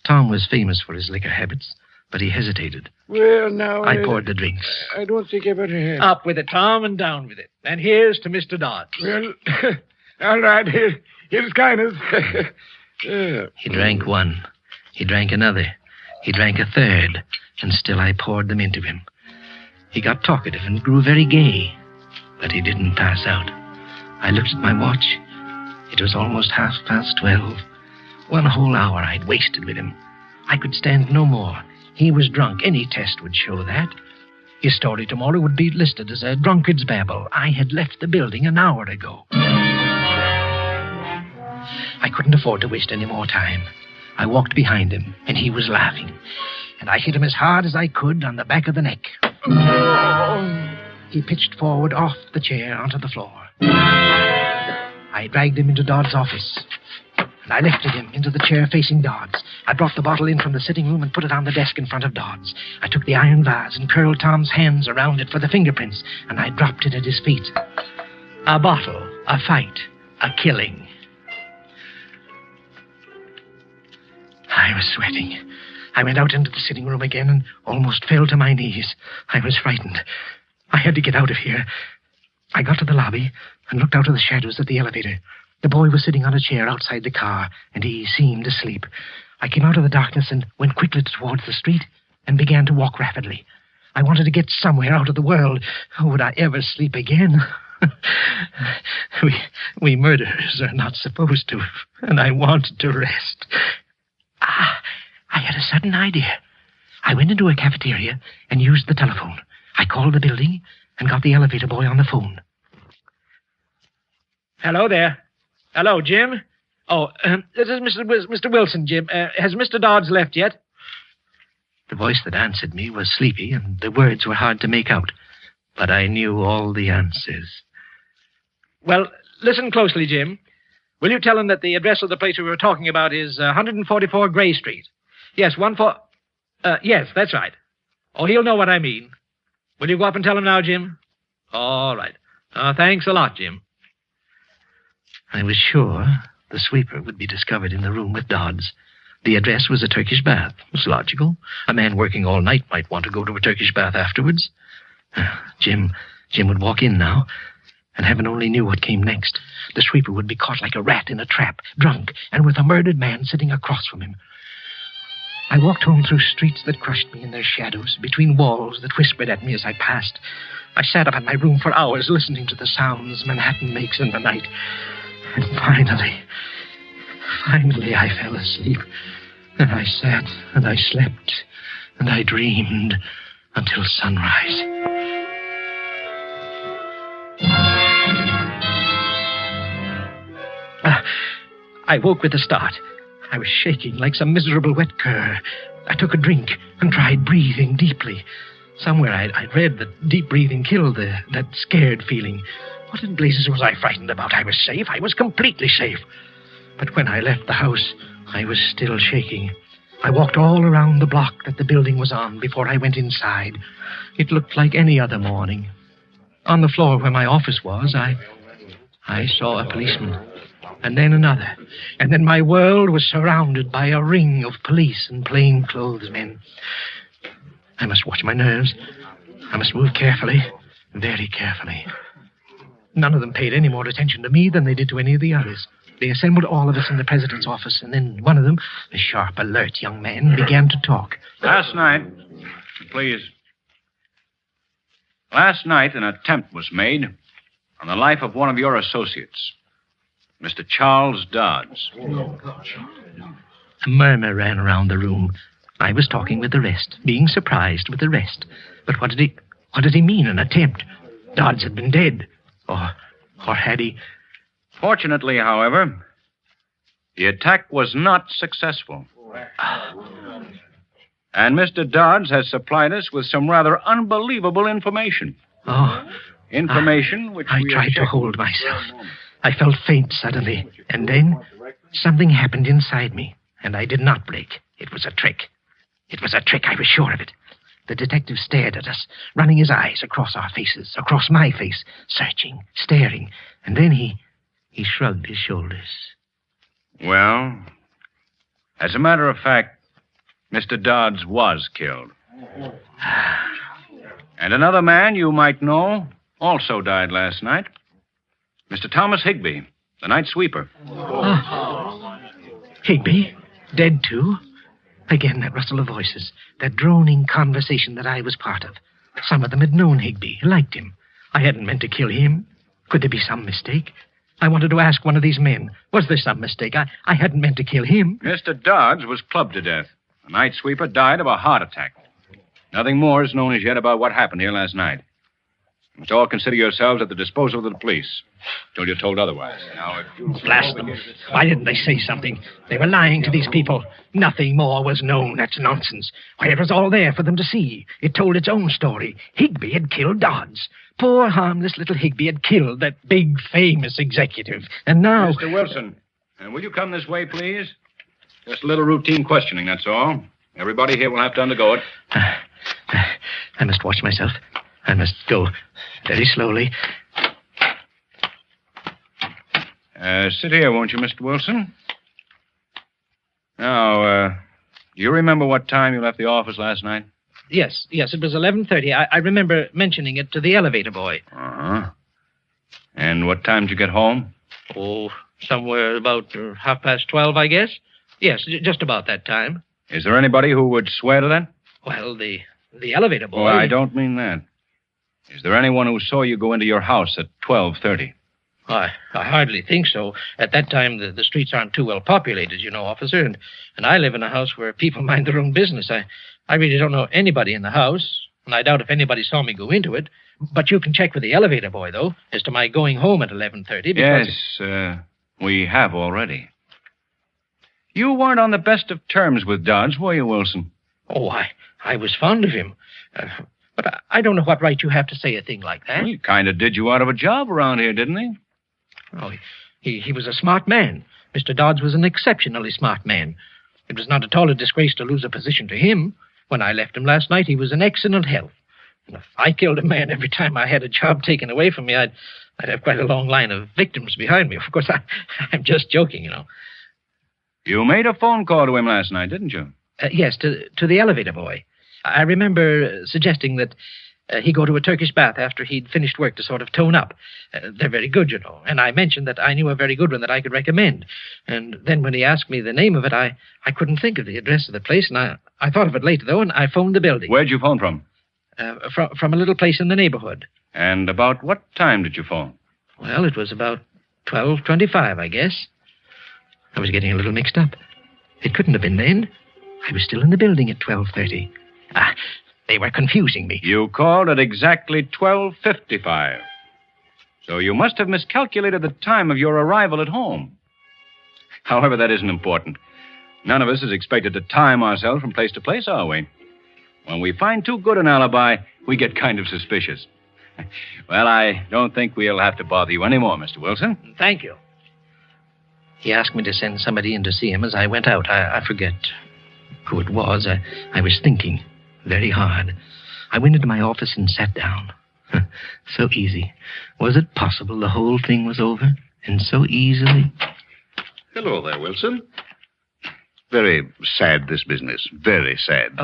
Tom was famous for his liquor habits, but he hesitated. Well, now... I poured the drinks. I don't think you better have... Up with it, Tom, and down with it. And here's to Mr. Dodds. Well, all right. Here's kindness. He drank one. He drank another. He drank a third, and still I poured them into him. He got talkative and grew very gay, but he didn't pass out. I looked at my watch. It was almost 12:30. 1 whole hour I'd wasted with him. I could stand no more. He was drunk. Any test would show that. His story tomorrow would be listed as a drunkard's babble. I had left the building an hour ago. I couldn't afford to waste any more time. I walked behind him, and he was laughing. And I hit him as hard as I could on the back of the neck. He pitched forward off the chair onto the floor. I dragged him into Dodd's office, and I lifted him into the chair facing Dodds. I brought the bottle in from the sitting room and put it on the desk in front of Dodds. I took the iron vase and curled Tom's hands around it for the fingerprints, and I dropped it at his feet. A bottle, a fight, a killing. I was sweating. I went out into the sitting room again and almost fell to my knees. I was frightened. I had to get out of here. I got to the lobby and looked out of the shadows of the elevator. The boy was sitting on a chair outside the car, and he seemed asleep. I came out of the darkness and went quickly towards the street and began to walk rapidly. I wanted to get somewhere out of the world. Would I ever sleep again? We murderers are not supposed to, and I wanted to rest. I had a sudden idea. I went into a cafeteria and used the telephone. I called the building and got the elevator boy on the phone. Hello there. Hello, Jim. Oh, this is Mr. Wilson, Jim. Has Mr. Dodds left yet? The voice that answered me was sleepy, and the words were hard to make out. But I knew all the answers. Well, listen closely, Jim. Will you tell him that the address of the place we were talking about is 144 Gray Street? Yes, yes, that's right. Oh, he'll know what I mean. Will you go up and tell him now, Jim? All right. Thanks a lot, Jim. I was sure the sweeper would be discovered in the room with Dodds. The address was a Turkish bath. It was logical. A man working all night might want to go to a Turkish bath afterwards. Jim would walk in now, and heaven only knew what came next. The sweeper would be caught like a rat in a trap, drunk, and with a murdered man sitting across from him. I walked home through streets that crushed me in their shadows, between walls that whispered at me as I passed. I sat up in my room for hours listening to the sounds Manhattan makes in the night. And finally I fell asleep. And I sat, and I slept, and I dreamed until sunrise. I woke with a start. I was shaking like some miserable wet cur. I took a drink and tried breathing deeply. Somewhere I'd read that deep breathing killed that scared feeling. What in blazes was I frightened about? I was safe. I was completely safe. But when I left the house, I was still shaking. I walked all around the block that the building was on before I went inside. It looked like any other morning. On the floor where my office was, I saw a policeman, and then another. And then my world was surrounded by a ring of police and plainclothes men. I must watch my nerves. I must move carefully, very carefully. None of them paid any more attention to me than they did to any of the others. They assembled all of us in the president's office, and then one of them, a sharp, alert young man, began to talk. Last night, an attempt was made on the life of one of your associates, Mr. Charles Dodds. A murmur ran around the room. I was talking with the rest, being surprised with the rest. But what did he mean, an attempt? Dodds had been dead. Or had he... Fortunately, however, the attack was not successful. And Mr. Dodds has supplied us with some rather unbelievable information. Information which I tried to hold myself. I felt faint suddenly, and then something happened inside me, and I did not break. It was a trick. It was a trick, I was sure of it. The detective stared at us, running his eyes across our faces, across my face, searching, staring, and then he shrugged his shoulders. Well, as a matter of fact, Mr. Dodds was killed. And another man you might know also died last night. Mr. Thomas Higbee, the night sweeper. Higbee? Dead too? Again, that rustle of voices, that droning conversation that I was part of. Some of them had known Higbee, liked him. I hadn't meant to kill him. Could there be some mistake? I wanted to ask one of these men, was there some mistake? I hadn't meant to kill him. Mr. Dodds was clubbed to death. The night sweeper died of a heart attack. Nothing more is known as yet about what happened here last night. You must all consider yourselves at the disposal of the police, till you're told otherwise. Now, if you... Blast them. Why didn't they say something? They were lying to these people. Nothing more was known. That's nonsense. Why, it was all there for them to see. It told its own story. Higbee had killed Dodds. Poor, harmless little Higbee had killed that big, famous executive. And now... Mr. Wilson, will you come this way, please? Just a little routine questioning, that's all. Everybody here will have to undergo it. I must watch myself. I must go very slowly. Sit here, won't you, Mr. Wilson? Now, do you remember what time you left the office last night? Yes, it was 11:30. I remember mentioning it to the elevator boy. Uh-huh. And what time did you get home? Oh, somewhere about 12:30, I guess. Yes, just about that time. Is there anybody who would swear to that? Well, the elevator boy... Oh, I don't mean that. Is there anyone who saw you go into your house at 12:30? I hardly think so. At that time, the streets aren't too well populated, you know, officer, and I live in a house where people mind their own business. I really don't know anybody in the house, and I doubt if anybody saw me go into it. But you can check with the elevator boy, though, as to my going home at 11:30. Yes, we have already. You weren't on the best of terms with Dodds, were you, Wilson? Oh, I was fond of him. But I don't know what right you have to say a thing like that. Well, he kind of did you out of a job around here, didn't he? Oh, he was a smart man. Mr. Dodds was an exceptionally smart man. It was not at all a disgrace to lose a position to him. When I left him last night, he was in excellent health. And if I killed a man every time I had a job taken away from me, I'd have quite a long line of victims behind me. Of course, I'm just joking, you know. You made a phone call to him last night, didn't you? Yes, to the elevator boy. I remember suggesting that he go to a Turkish bath after he'd finished work to sort of tone up. They're very good, you know. And I mentioned that I knew a very good one that I could recommend. And then when he asked me the name of it, I couldn't think of the address of the place, and I thought of it later, though, and I phoned the building. Where'd you phone from? From a little place in the neighborhood. And about what time did you phone? Well, it was about 12:25, I guess. I was getting a little mixed up. It couldn't have been then. I was still in the building at 12:30. They were confusing me. You called at exactly 12:55. So you must have miscalculated the time of your arrival at home. However, that isn't important. None of us is expected to time ourselves from place to place, are we? When we find too good an alibi, we get kind of suspicious. Well, I don't think we'll have to bother you anymore, Mr. Wilson. Thank you. He asked me to send somebody in to see him as I went out. I forget who it was. I was thinking very hard. I went into my office and sat down. So easy. Was it possible the whole thing was over? And so easily? Hello there, Wilson. Very sad, this business. Very sad.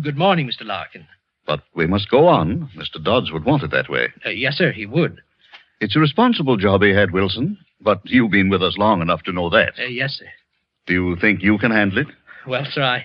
Good morning, Mr. Larkin. But we must go on. Mr. Dodds would want it that way. Yes, sir, he would. It's a responsible job he had, Wilson. But you've been with us long enough to know that. Yes, sir. Do you think you can handle it? Well, sir,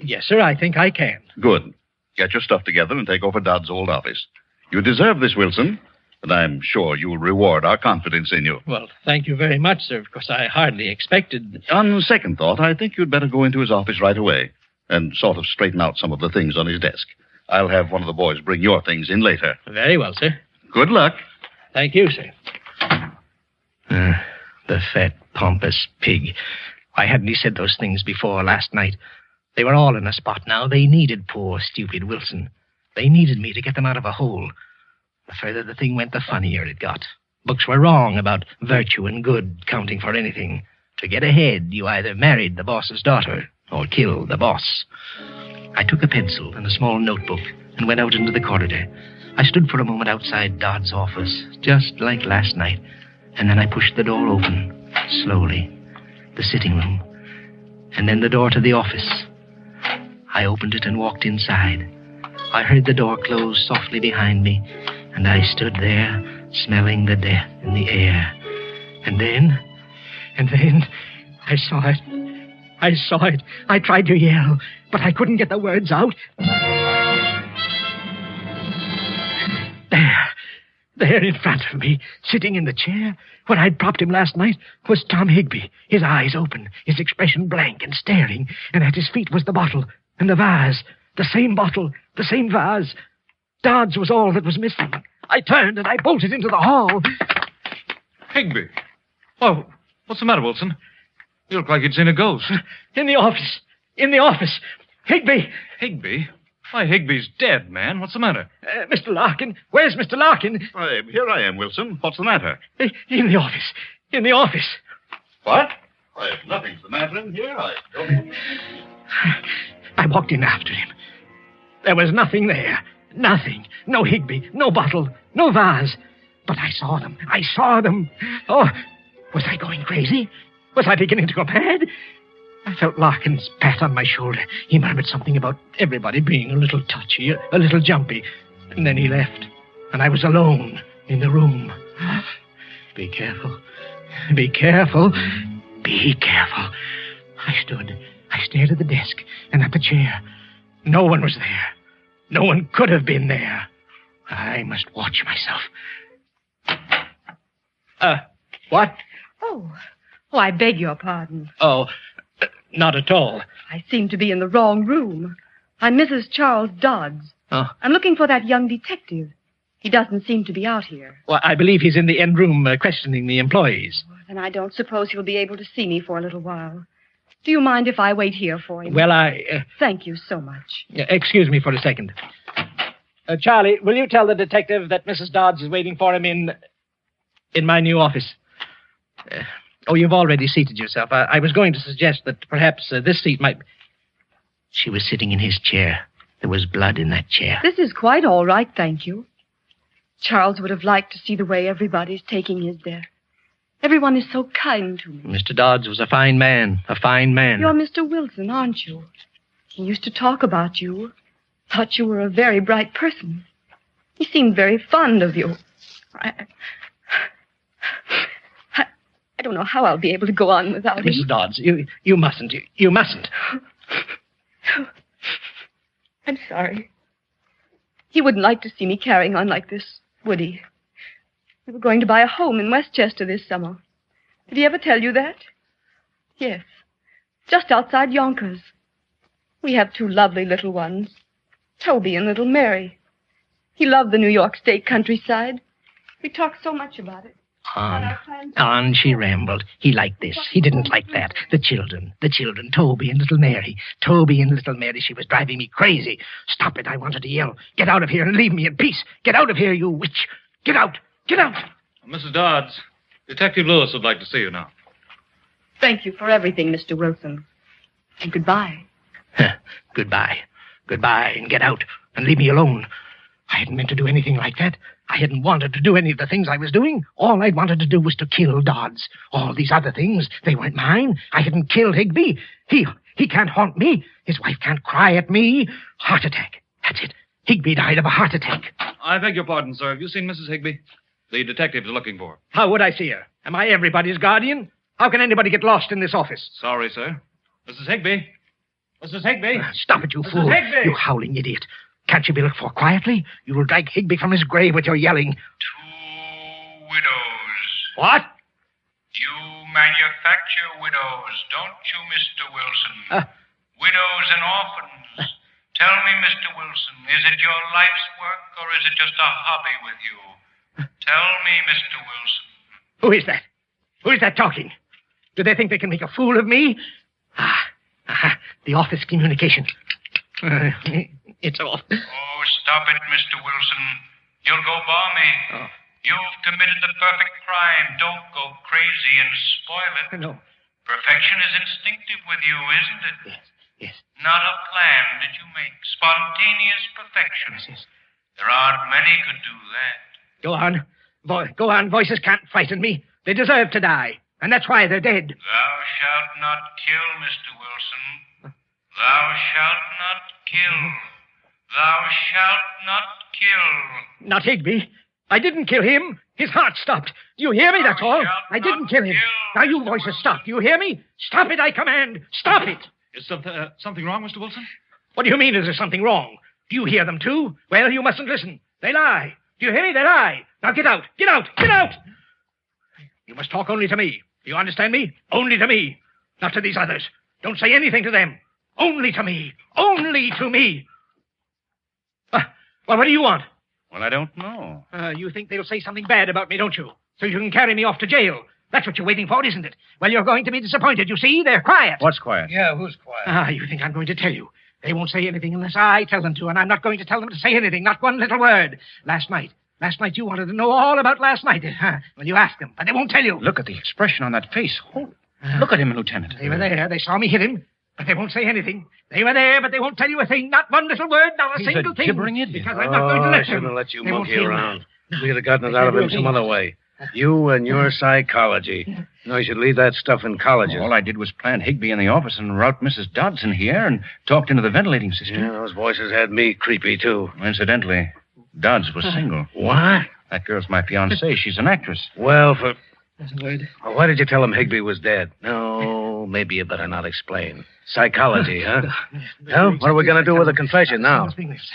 yes, sir, I think I can. Good. Get your stuff together and take over Dodd's old office. You deserve this, Wilson. And I'm sure you'll reward our confidence in you. Well, thank you very much, sir. Of course, I hardly expected... On second thought, I think you'd better go into his office right away and sort of straighten out some of the things on his desk. I'll have one of the boys bring your things in later. Very well, sir. Good luck. Thank you, sir. The fat, pompous pig. Why hadn't he said those things before last night? They were all in a spot now. They needed poor, stupid Wilson. They needed me to get them out of a hole. The further the thing went, the funnier it got. Books were wrong about virtue and good counting for anything. To get ahead, you either married the boss's daughter or killed the boss. I took a pencil and a small notebook and went out into the corridor. I stood for a moment outside Dodd's office, just like last night, and then I pushed the door open, slowly. The sitting room, and then the door to the office. I opened it and walked inside. I heard the door close softly behind me, and I stood there, smelling the death in the air. And then, I saw it. I saw it. I tried to yell, but I couldn't get the words out. There in front of me, sitting in the chair where I'd propped him last night, was Tom Higbee, his eyes open, his expression blank and staring, and at his feet was the bottle and the vase, the same bottle, the same vase. Dodds was all that was missing. I turned and I bolted into the hall. Higbee. Oh, what's the matter, Wilson? You look like you'd seen a ghost. In the office. In the office. Higbee. Higbee? Why, Higbee's dead, man. What's the matter? Mr. Larkin. Where's Mr. Larkin? Here I am, Wilson. What's the matter? In the office. In the office. What? Nothing's the matter in here. I walked in after him. There was nothing there. Nothing. No Higbee. No bottle. No vase. But I saw them. I saw them. Oh, was I going crazy? Was I beginning to go mad? I felt Larkin's pat on my shoulder. He murmured something about everybody being a little touchy, a little jumpy. And then he left. And I was alone in the room. Be careful. Be careful. Be careful. I stood. I stared at the desk and at the chair. No one was there. No one could have been there. I must watch myself. What? Oh, I beg your pardon. Oh, not at all. I seem to be in the wrong room. I'm Mrs. Charles Dodds. Oh. I'm looking for that young detective. He doesn't seem to be out here. Well, I believe he's in the end room questioning the employees. Then I don't suppose he'll be able to see me for a little while. Do you mind if I wait here for him? Well, Thank you so much. Excuse me for a second. Charlie, will you tell the detective that Mrs. Dodds is waiting for him in my new office? You've already seated yourself. I was going to suggest that perhaps this seat might... She was sitting in his chair. There was blood in that chair. This is quite all right, thank you. Charles would have liked to see the way everybody's taking his death. Everyone is so kind to me. Mr. Dodds was a fine man. A fine man. You're Mr. Wilson, aren't you? He used to talk about you. Thought you were a very bright person. He seemed very fond of you. I don't know how I'll be able to go on without him. Mrs. Dodds, you mustn't. You mustn't. I'm sorry. He wouldn't like to see me carrying on like this, would he? We were going to buy a home in Westchester this summer. Did he ever tell you that? Yes. Just outside Yonkers. We have 2 lovely little ones, Toby and little Mary. He loved the New York State countryside. We talked so much about it. On she rambled. He liked this. He didn't like that. The children, Toby and little Mary. She was driving me crazy. Stop it, I wanted to yell. Get out of here and leave me in peace. Get out of here, you witch. Get out. Mrs. Dodds, Detective Lewis would like to see you now. Thank you for everything, Mr. Wilson. And goodbye. Goodbye, and get out and leave me alone. I hadn't meant to do anything like that. I hadn't wanted to do any of the things I was doing. All I'd wanted to do was to kill Dodds. All these other things, they weren't mine. I hadn't killed Higby. He can't haunt me. His wife can't cry at me. Heart attack. That's it. Higby died of a heart attack. I beg your pardon, sir. Have you seen Mrs. Higby? The detectives are looking for her. How would I see her? Am I everybody's guardian? How can anybody get lost in this office? Sorry, sir. Mrs. Higby? Mrs. Higby? Stop it, you Mrs. fool. Higby! You howling idiot. Can't you be looked for quietly? You will drag Higby from his grave with your yelling. 2 widows. What? You manufacture widows, don't you, Mr. Wilson? Widows and orphans. Tell me, Mr. Wilson, is it your life's work or is it just a hobby with you? Tell me, Mr. Wilson. Who is that? Who is that talking? Do they think they can make a fool of me? The office communication. It's off. Oh, stop it, Mr. Wilson. You'll go balmy. Oh. You've committed the perfect crime. Don't go crazy and spoil it. No. Perfection is instinctive with you, isn't it? Yes. Not a plan did you make. Spontaneous perfection. Yes. There aren't many could do that. Go on. Go on. Voices can't frighten me. They deserve to die. And that's why they're dead. Thou shalt not kill, Mr. Wilson. Thou shalt not kill. Thou shalt not kill. Not Higby. I didn't kill him. His heart stopped. Do you hear me? That's all. I didn't kill him. Now you voices stop. Do you hear me? Stop it, I command. Stop it. Is something wrong, Mr. Wilson? What do you mean, is there something wrong? Do you hear them, too? Well, you mustn't listen. They lie. Do you hear me? They lie. Now get out. Get out. Get out. You must talk only to me. Do you understand me? Only to me. Not to these others. Don't say anything to them. Only to me. Only to me. Well, what do you want? Well, I don't know. You think they'll say something bad about me, don't you? So you can carry me off to jail. That's what you're waiting for, isn't it? Well, you're going to be disappointed. You see, they're quiet. What's quiet? Yeah, who's quiet? You think I'm going to tell you. They won't say anything unless I tell them to, and I'm not going to tell them to say anything, not one little word. Last night you wanted to know all about last night. Well, you asked them, but they won't tell you. Look at the expression on that face. Look at him, Lieutenant. They were there. They saw me hit him, but they won't say anything. They were there, but they won't tell you a thing. Not one little word, not a single thing. Gibbering idiot. Because I'm not going to let I shouldn't them. have let you They won't monkey say around. that. We'd have gotten it out of him some other way. You and your psychology. You know, you should leave that stuff in college. All I did was plant Higby in the office and route Mrs. Dodson here and talked into the ventilating system. Yeah, those voices had me creepy, too. Incidentally, Dodds was single. What? That girl's my fiancée. She's an actress. Well, Word. Well, why did you tell him Higby was dead? No, maybe you better not explain. Psychology, huh? Well, what are we going to do with the confession now?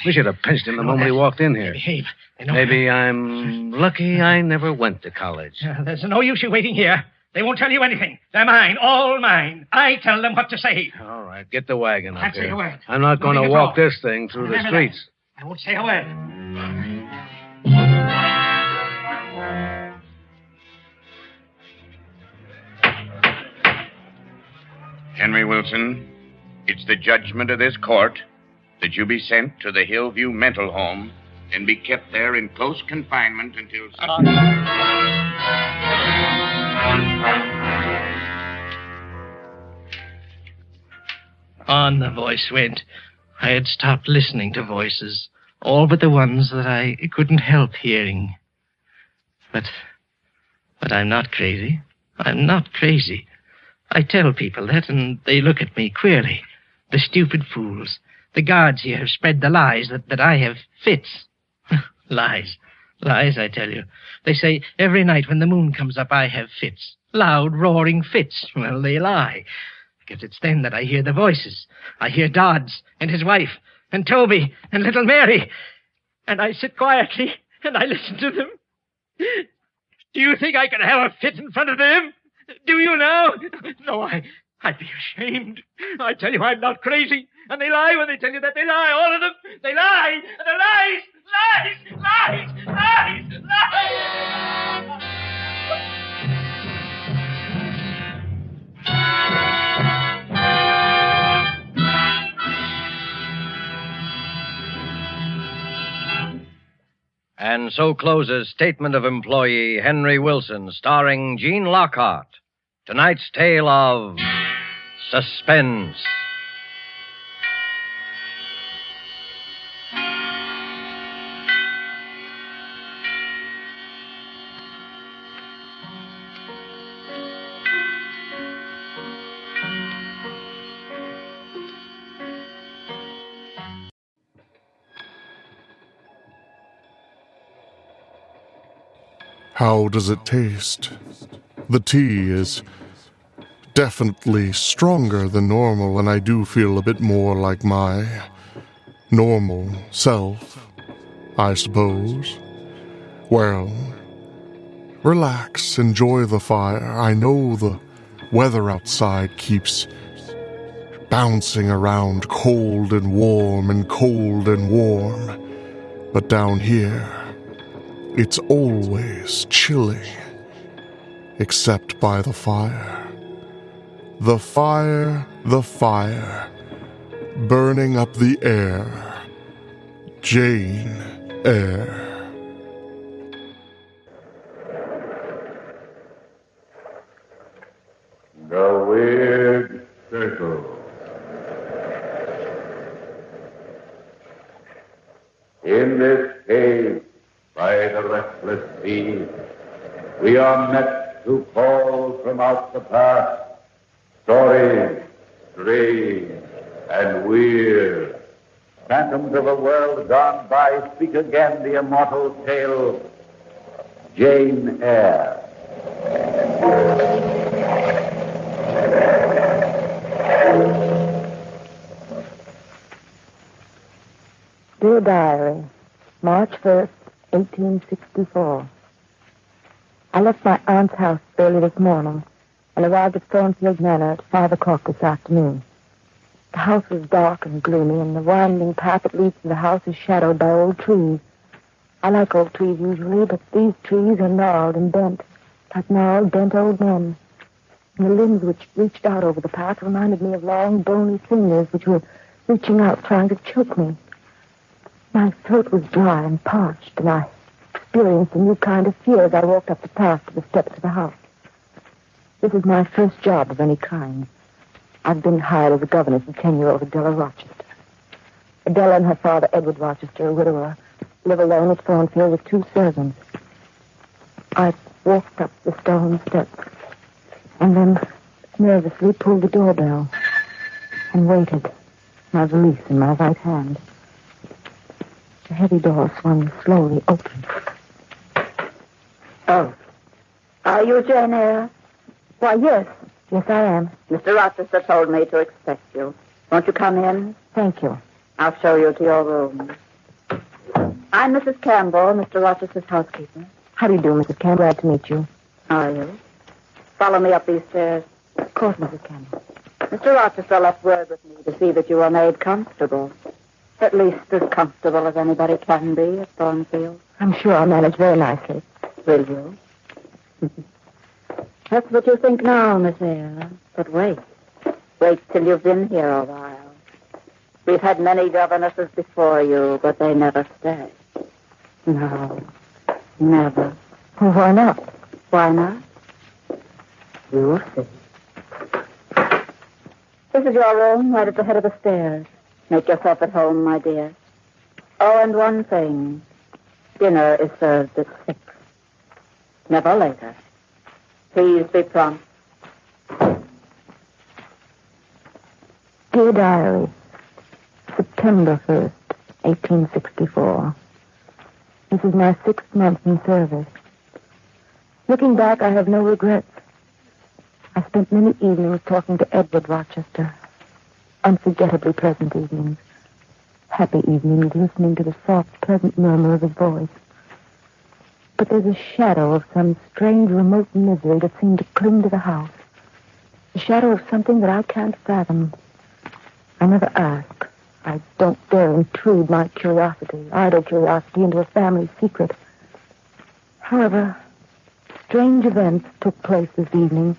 We should have pinched him the moment he walked in here. Behave. Maybe I'm lucky I never went to college. There's no use you waiting here. They won't tell you anything. They're mine, all mine. I tell them what to say. All right, get the wagon up Can't say here. a word. I'm not going to Nothing at walk all. this thing through the Remember streets. I won't say a word. Henry Wilson, it's the judgment of this court that you be sent to the Hillview Mental Home and be kept there in close confinement until such On the voice went. I had stopped listening to voices, all but the ones that I couldn't help hearing. But I'm not crazy. I'm not crazy. I tell people that, and they look at me queerly. The stupid fools. The guards here have spread the lies that I have fits. Lies. Lies, I tell you. They say every night when the moon comes up, I have fits. Loud, roaring fits. Well, they lie. Because it's then that I hear the voices. I hear Dodds and his wife and Toby and little Mary. And I sit quietly and I listen to them. Do you think I can have a fit in front of them? Do you now? No, I'd be ashamed. I tell you, I'm not crazy. And they lie when they tell you that they lie. All of them. They lie. And they're lies. Lies. Lies. Lies. Lies. And so closes Statement of Employee Henry Wilson, starring Gene Lockhart. Tonight's tale of suspense. How does it taste? The tea is definitely stronger than normal, and I do feel a bit more like my normal self, I suppose. Well, relax, enjoy the fire. I know the weather outside keeps bouncing around cold and warm and cold and warm, but down here, it's always chilly, except by the fire. The fire, burning up the air. Jane Eyre. The weird circle. In this cave by the restless sea, we are met to call from out the past stories strange and weird. Phantoms of a world gone by speak again the immortal tale, Jane Eyre. Dear Diary, March 1st, 1864. I left my aunt's house early this morning and arrived at Thornfield Manor at 5 o'clock this afternoon. The house was dark and gloomy, and the winding path that leads to the house is shadowed by old trees. I like old trees usually, but these trees are gnarled and bent, like gnarled, bent old men. And the limbs which reached out over the path reminded me of long, bony fingers which were reaching out, trying to choke me. My throat was dry and parched, and I experienced a new kind of fear as I walked up the path to the steps of the house. This is my first job of any kind. I've been hired as a governess of 10-year-old Adela Rochester. Adela and her father, Edward Rochester, a widower, live alone at Thornfield with 2 servants. I walked up the stone steps and then nervously pulled the doorbell and waited, my valise in my right hand. The heavy door swung slowly open. Oh. Are you Jane Eyre? Why, yes. Yes, I am. Mr. Rochester told me to expect you. Won't you come in? Thank you. I'll show you to your room. I'm Mrs. Campbell, Mr. Rochester's housekeeper. How do you do, Mrs. Campbell? Glad to meet you. How are you? Follow me up these stairs. Of course, Mrs. Campbell. Mr. Rochester left word with me to see that you were made comfortable. At least as comfortable as anybody can be at Thornfield. I'm sure I'll manage very nicely. Will you? That's what you think now, Miss Eyre. But wait. Wait till you've been here a while. We've had many governesses before you, but they never stay. No, never. Well, why not? Why not? You'll see. This is your room, right at the head of the stairs. Make yourself at home, my dear. Oh, and one thing. Dinner is served at 6. Never later. Please be prompt. Dear Diary, September 1st, 1864. This is my 6th month in service. Looking back, I have no regrets. I spent many evenings talking to Edward Rochester. Unforgettably pleasant evenings. Happy evenings listening to the soft, pleasant murmur of his voice. But there's a shadow of some strange, remote misery that seemed to cling to the house. The shadow of something that I can't fathom. I never ask. I don't dare intrude my curiosity, idle curiosity, into a family secret. However, strange events took place this evening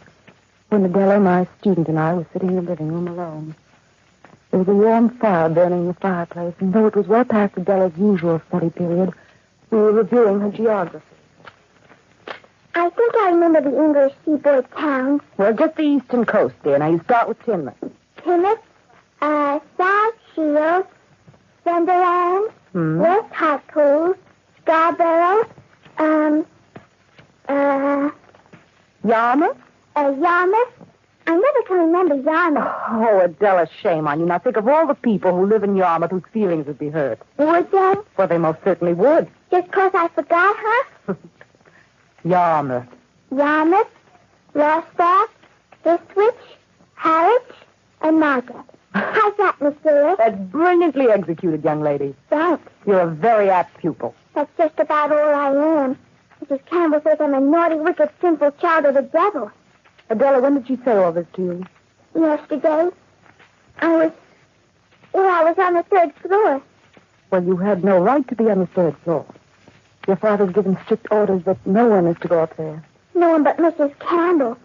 when Adela, my student, and I were sitting in the living room alone. There was a warm fire burning in the fireplace, and though it was well past Adela's usual study period, We were reviewing her geography. I think I remember the English seaboard towns. Well, just the eastern coast, dear. Now, you start with Tinmouth. Plymouth, South Shields, Sunderland, West Hartlepool, Scarborough, Yarmouth? Yarmouth. I never can remember Yarmouth. Oh, Adela, shame on you. Now, think of all the people who live in Yarmouth whose feelings would be hurt. Would they? Well, they most certainly would. Just 'cause I forgot her? Yarmouth. Yarmouth, Lostock, Ipswich, Harwich, and Margaret. How's that, Miss Lewis? That's brilliantly executed, young lady. Thanks. You're a very apt pupil. That's just about all I am. Mrs. Campbell says I'm a naughty, wicked, sinful child of the devil. Adela, when did she say all this to you? Yesterday. I was on the 3rd floor. Well, you had no right to be on the 3rd floor. Your father's given strict orders that no one is to go up there. No one but Mrs. Campbell.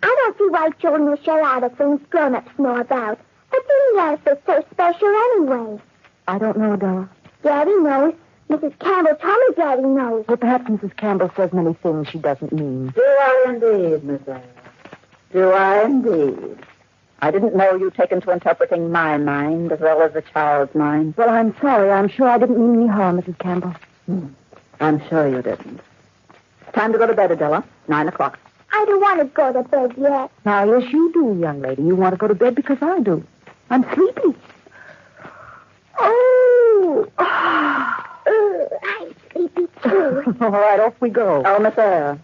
I don't see why children will share out of things grown-ups know about. What did he ask us so special anyway? I don't know, Adela. Daddy knows. Mrs. Campbell told me Daddy knows. Well, perhaps Mrs. Campbell says many things she doesn't mean. Do I indeed, Miss Anne? Do I indeed? I didn't know you'd taken to interpreting my mind as well as the child's mind. Well, I'm sorry. I'm sure I didn't mean any harm, Mrs. Campbell. I'm sure you didn't. It's time to go to bed, Adela. 9 o'clock. I don't want to go to bed yet. Now, yes, you do, young lady. You want to go to bed because I do. I'm sleepy. Oh! I'm sleepy, too. All right, off we go. Oh, Miss Eyre.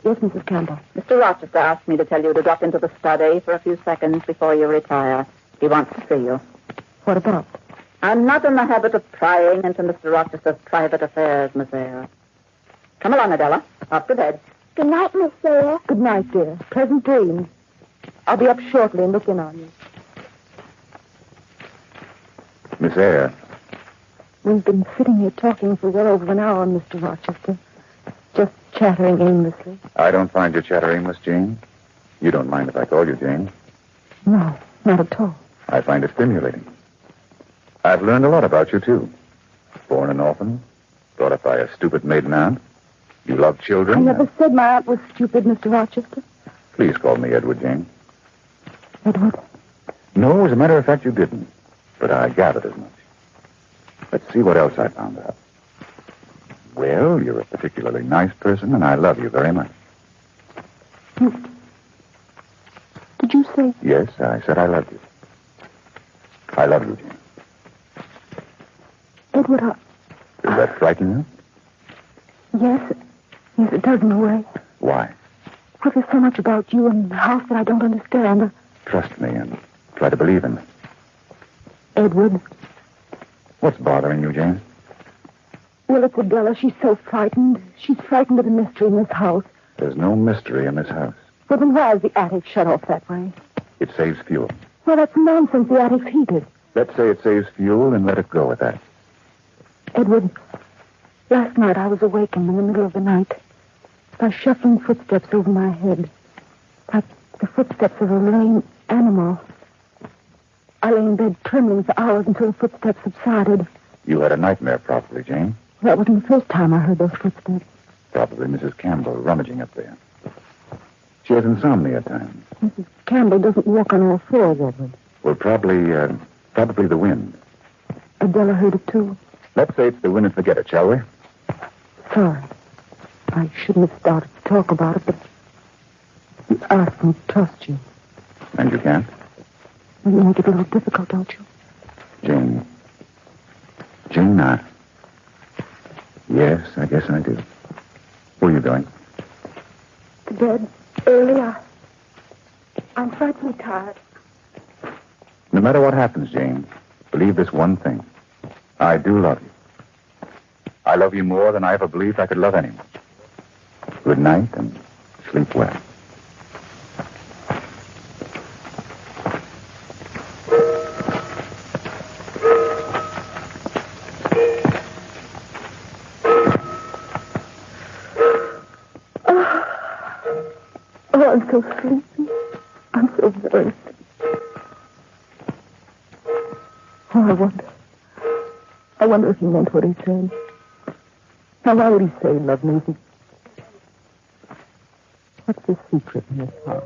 Yes, Mrs. Campbell. Mr. Rochester asked me to tell you to drop into the study for a few seconds before you retire. He wants to see you. What about? I'm not in the habit of prying into Mr. Rochester's private affairs, Miss Eyre. Come along, Adela. Off to bed. Good night, Miss Eyre. Good night, dear. Pleasant dreams. I'll be up shortly and look in on you. Miss Eyre. We've been sitting here talking for well over an hour, Mr. Rochester. Just chattering aimlessly. I don't find your chatter aimless, Jane. You don't mind if I call you Jane. No, not at all. I find it stimulating. I've learned a lot about you, too. Born an orphan, brought up by a stupid maiden aunt. You love children. I never said my aunt was stupid, Mr. Rochester. Please call me Edward, Jane. Edward? No, as a matter of fact, you didn't. But I gathered as much. Let's see what else I found out. Well, you're a particularly nice person, and I love you very much. Did you say? Yes, I said I loved you. I love you, Jane. Edward, Does that frighten you? Yes. Yes, it does in a way. Why? Well, there's so much about you and the house that I don't understand. Trust me and try to believe in me. Edward. What's bothering you, Jane? Well, it's Adela. She's so frightened. She's frightened of the mystery in this house. There's no mystery in this house. Well, then why is the attic shut off that way? It saves fuel. Well, that's nonsense. The attic's heated. Let's say it saves fuel and let it go at that. Edward, last night I was awakened in the middle of the night by shuffling footsteps over my head, like the footsteps of a lame animal. I lay in bed trembling for hours until the footsteps subsided. You had a nightmare, probably, Jane. That wasn't the first time I heard those footsteps. Probably Mrs. Campbell rummaging up there. She has insomnia at times. Mrs. Campbell doesn't walk on all fours, Edward. Well, probably the wind. Adela heard it, too. Let's say it's the wind and forget it, shall we? Sorry. I shouldn't have started to talk about it, but you asked me to trust you. And you can't? You make it a little difficult, don't you? Jane, yes, I guess I do. Where are you going? To bed early. I'm frightfully tired. No matter what happens, Jane, believe this one thing. I do love you. I love you more than I ever believed I could love anyone. Good night and sleep well. Oh, I'm so sleepy. I'm so very sleepy. Oh, I wonder if he meant what he said. Now, why would he say he loved me? What's the secret in this house?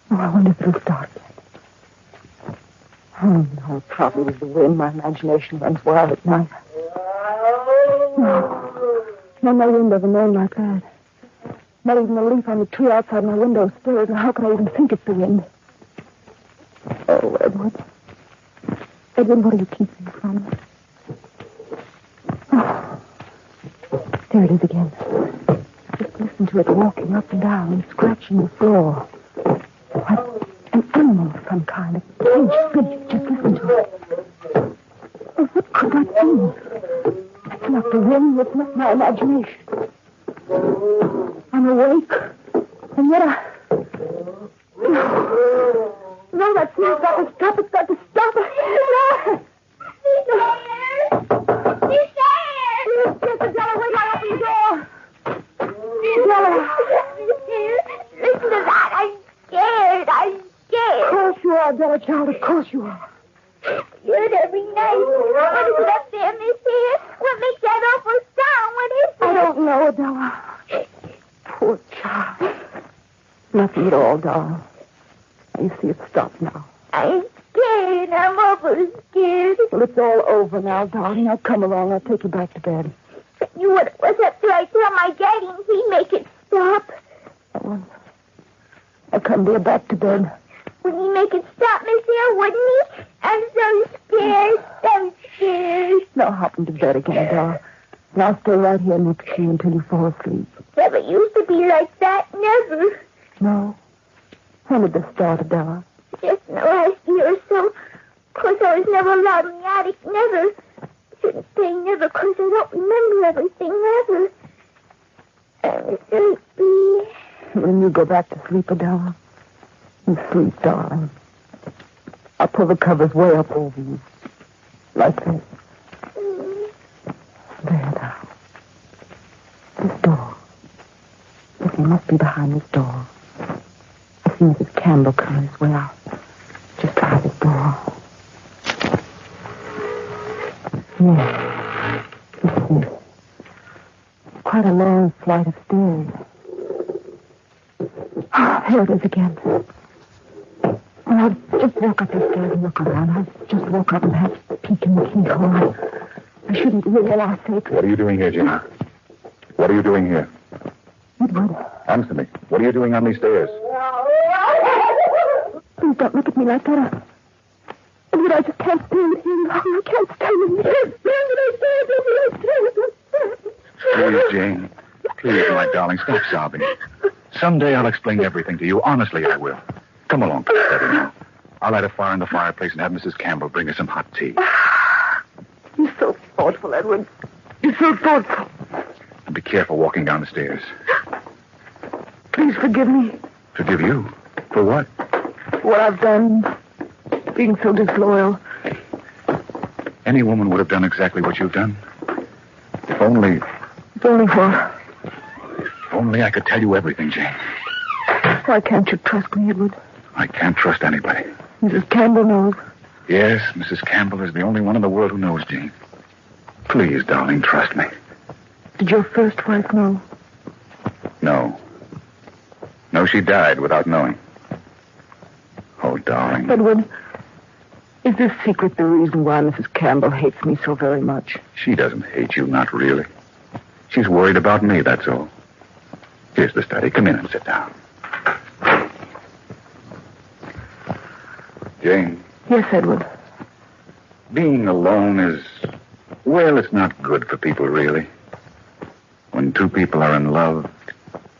Oh, I wonder if it'll start yet. Oh, no, it probably was the wind. My imagination runs wild at night. No window, the moon like that. Not even a leaf on the tree outside my window stirs. How can I even think it's the wind? Oh, Edward. Edward, what are you keeping from me? Oh, there it is again. Just listen to it walking up and down and scratching the floor. Like an animal of some kind. A caged fish. Just listen to it. Oh, what could that be? It's not the wind. It's not my imagination. I'm awake. And yet I... No, that's not got to stop. It's got to stop. No. He's there. Yes, Adela, wait, I open the door. Adela. Listen to that. I'm scared. Of course you are, Adela, child. Of course you are. Scared every night. What is it up there, Miss Here? What makes that awful sound? What is it? I don't know, Adela. Poor child. Nothing at all, darling. You see, it's stopped now. I'm scared. I'm awful scared. Well, it's all over now, darling. Now come along. I'll take you back to bed. But you would was after I tell my daddy and he'd make it stop. I'll come dear back to bed. Would he make it stop, Miss Hill, wouldn't he? I'm so scared. So scared. Now hop into bed again, darling. And I'll stay right here next to you until you fall asleep. Never used to be like that. Never. No. When did this start, Adela? Just in the last year or so. Of course, I was never allowed in the attic. Never. Shouldn't say never, because I don't remember everything. Never. I'm sleepy. When you go back to sleep, Adela, you sleep, darling. I'll pull the covers way up over you. Like this. There now. This door. Yes, he must be behind this door. I see Mrs. Campbell coming his way out. Just by this door. Yes. This is quite a long flight of stairs. Oh, here it is again. Well, I'll just walk up the stairs and look around. I'll just walk up and have a peek in the keyhole. I shouldn't really allow sake. What are you doing here, Jim? What are you doing here? Edward. Answer me. What are you doing on these stairs? Please don't look at me like that. Edward, I just can't stand it any longer. I can't stand it. I can't stand it. Please, Jane. Please, my darling, stop sobbing. Someday I'll explain everything to you. Honestly, I will. Come along, steady now. I'll light a fire in the fireplace and have Mrs. Campbell bring us some hot tea. You're so thoughtful, Edward. You're so thoughtful. And be careful walking down the stairs. Please forgive me. Forgive you? For what? What I've done. Being so disloyal. Any woman would have done exactly what you've done. If only... If only what? If only I could tell you everything, Jane. Why can't you trust me, Edward? I can't trust anybody. Mrs. Campbell knows. Yes, Mrs. Campbell is the only one in the world who knows, Jane. Please, darling, trust me. Did your first wife know? No. No, she died without knowing. Oh, darling. Edward, is this secret the reason why Mrs. Campbell hates me so very much? She doesn't hate you, not really. She's worried about me, that's all. Here's the study. Come in and sit down. Jane. Yes, Edward. Being alone is... Well, it's not good for people, really. When two people are in love,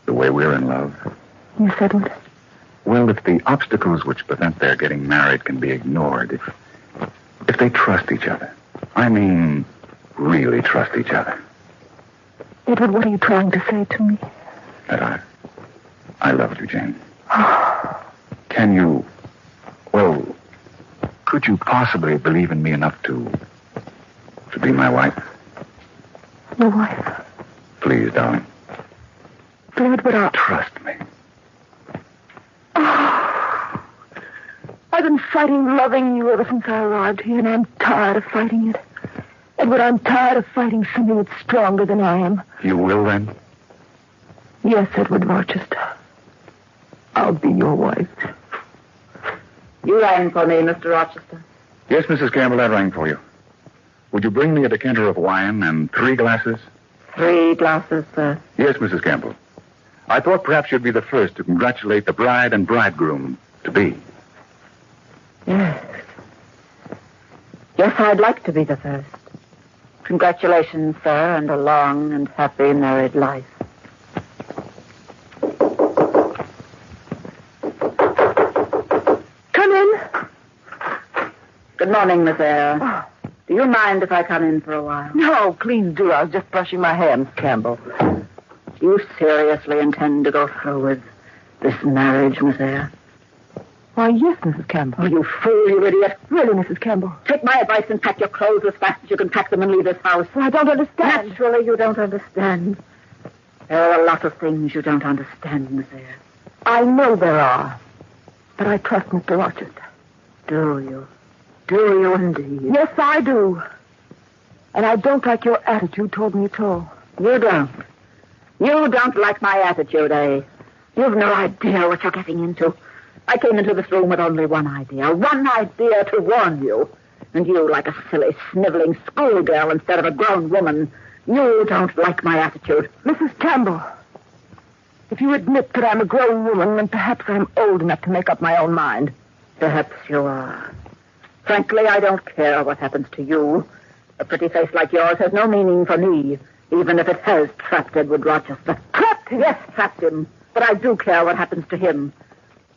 the way we're in love. Yes, Edward. Well, if the obstacles which prevent their getting married can be ignored, if they trust each other, I mean, really trust each other. Edward, what are you trying to say to me? That I love you, Jane. Can you, well, could you possibly believe in me enough to be my wife? Your wife? Please, darling. Edward, trust me. I I've been fighting loving you ever since I arrived here, and I'm tired of fighting it. Edward, I'm tired of fighting something that's stronger than I am. You will, then? Yes, Edward Rochester. I'll be your wife. You rang for me, Mr. Rochester. Yes, Mrs. Campbell, I rang for you. Would you bring me a decanter of wine and 3 glasses? 3 glasses, sir. Yes, Mrs. Campbell. I thought perhaps you'd be the first to congratulate the bride and bridegroom to be. Yes. Yes, I'd like to be the first. Congratulations, sir, and a long and happy married life. Come in. Good morning, Miss Eyre. Do you mind if I come in for a while? No, please do. I was just brushing my hair, Miss Campbell. Do you seriously intend to go through with this marriage, Miss Eyre? Why, yes, Mrs. Campbell. Oh, you fool, you idiot. Really, Mrs. Campbell. Take my advice and pack your clothes as fast as you can pack them and leave this house. Well, I don't understand. Naturally, you don't understand. There are a lot of things you don't understand, Miss Eyre. I know there are. But I trust Mr. Rochester. Do you? Do you indeed? Yes, I do. And I don't like your attitude toward me at all. You don't? You don't like my attitude, eh? You've no idea what you're getting into. I came into this room with only one idea to warn you. And you, like a silly, sniveling schoolgirl instead of a grown woman, you don't like my attitude. Mrs. Campbell, if you admit that I'm a grown woman, then perhaps I'm old enough to make up my own mind. Perhaps you are. Frankly, I don't care what happens to you. A pretty face like yours has no meaning for me, even if it has trapped Edward Rochester. Trapped him? Yes, trapped him. But I do care what happens to him.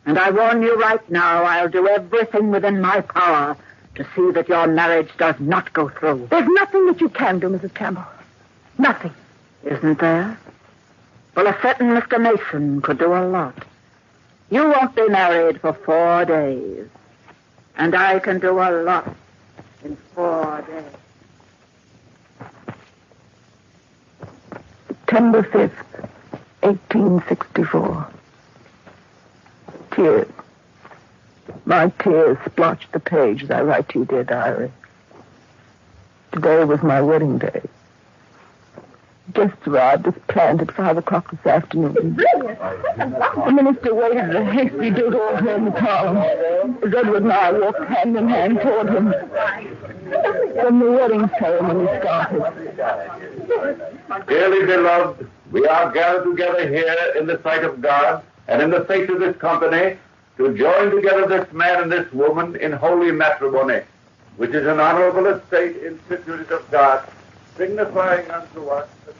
And I warn you right now, I'll do everything within my power to see that your marriage does not go through. There's nothing that you can do, Mrs. Campbell. Nothing. Isn't there? Well, a certain Mr. Mason could do a lot. You won't be married for 4 days. And I can do a lot in 4 days. September 5th, 1864. Tears. My tears splotched the page as I write to you, dear diary. Today was my wedding day. Guests arrived as planned at 5 o'clock this afternoon. The minister waited at a hasty doodle over in the parlor as Edward and I walked hand in hand toward him. Then the wedding ceremony started. Dearly beloved, we are gathered together here in the sight of God and in the face of this company to join together this man and this woman in holy matrimony, which is an honorable estate instituted of God, signifying unto us that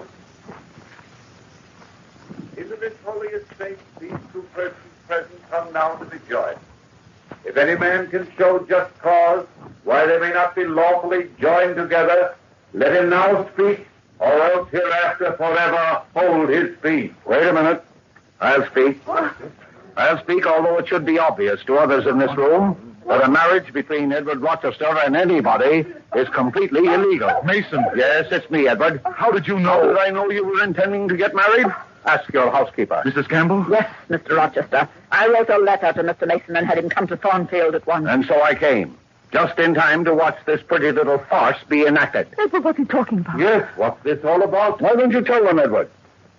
into this holy estate these 2 persons present come now to be joined. If any man can show just cause why they may not be lawfully joined together, let him now speak, or else hereafter forever hold his peace. Wait a minute. I'll speak. I'll speak, although it should be obvious to others in this room that a marriage between Edward Rochester and anybody is completely illegal. Mason. Yes, it's me, Edward. How did you know? How did I know you were intending to get married? Ask your housekeeper. Mrs. Campbell? Yes, Mr. Rochester. I wrote a letter to Mr. Mason and had him come to Thornfield at once. And so I came. Just in time to watch this pretty little farce be enacted. Edward, what's he talking about? Yes, what's this all about? Why don't you tell them, Edward?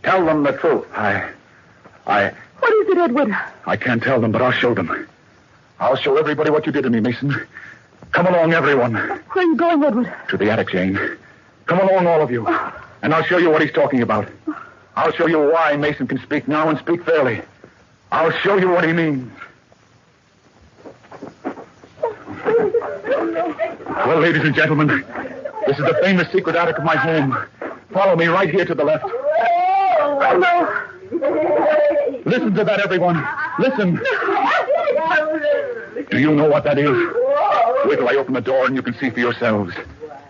Tell them the truth. What is it, Edward? I can't tell them, but I'll show them. I'll show everybody what you did to me, Mason. Come along, everyone. Where are you going, Edward? To the attic, Jane. Come along, all of you. And I'll show you what he's talking about. I'll show you why Mason can speak now and speak fairly. I'll show you what he means. Well, ladies and gentlemen, this is the famous secret attic of my home. Follow me right here to the left. Oh, no. Listen to that, everyone. Listen. Do you know what that is? Wait till I open the door and you can see for yourselves.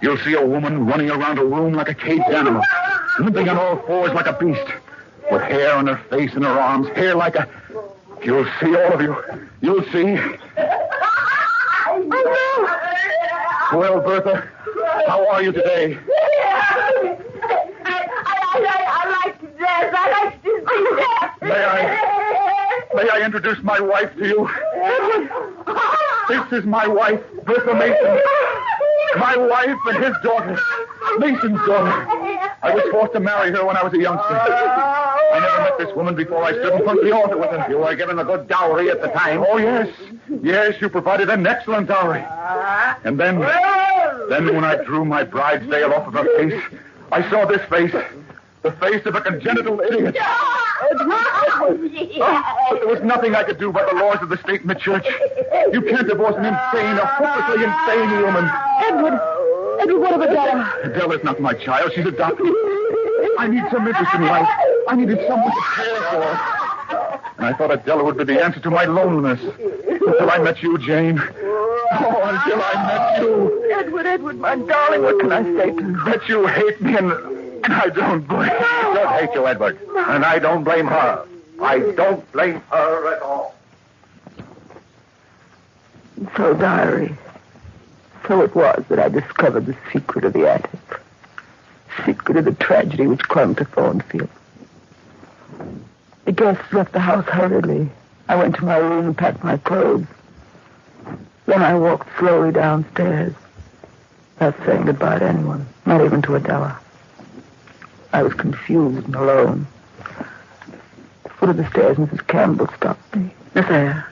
You'll see a woman running around a room like a caged animal, limping on all fours like a beast, with hair on her face and her arms, hair like a... You'll see, all of you. You'll see. Well, Bertha, how are you today? I like to dress. I like to see that. May I introduce my wife to you? Edward. This is my wife, Bertha Mason. My wife and his daughter. Mason's daughter. I was forced to marry her when I was a youngster. I never met this woman before. I stood in front of the altar with her. You were given a good dowry at the time. Oh, yes. Yes, you provided an excellent dowry. And then when I drew my bride's veil off of her face, I saw this face. The face of a congenital idiot. Oh, but there was nothing I could do by the laws of the state and the church. You can't divorce an insane, a hopelessly insane woman. Edward, what of Adela? Adela's not my child. She's adopted. I need some interest in life. I needed someone to care for. And I thought Adela would be the answer to my loneliness. Until I met you, Jane. Oh, until I met you. Edward, my darling, what can I say to you? That you hate me and I don't blame her. She does hate you, Edward. And I don't blame her. I don't blame her at all. So, diary, so it was that I discovered the secret of the attic. Secret of the tragedy which clung to Thornfield. The guests left the house hurriedly. I went to my room and packed my clothes. Then I walked slowly downstairs, without saying goodbye to anyone, not even to Adela. I was confused and alone. At the foot of the stairs, Mrs. Campbell stopped me. Miss Eyre,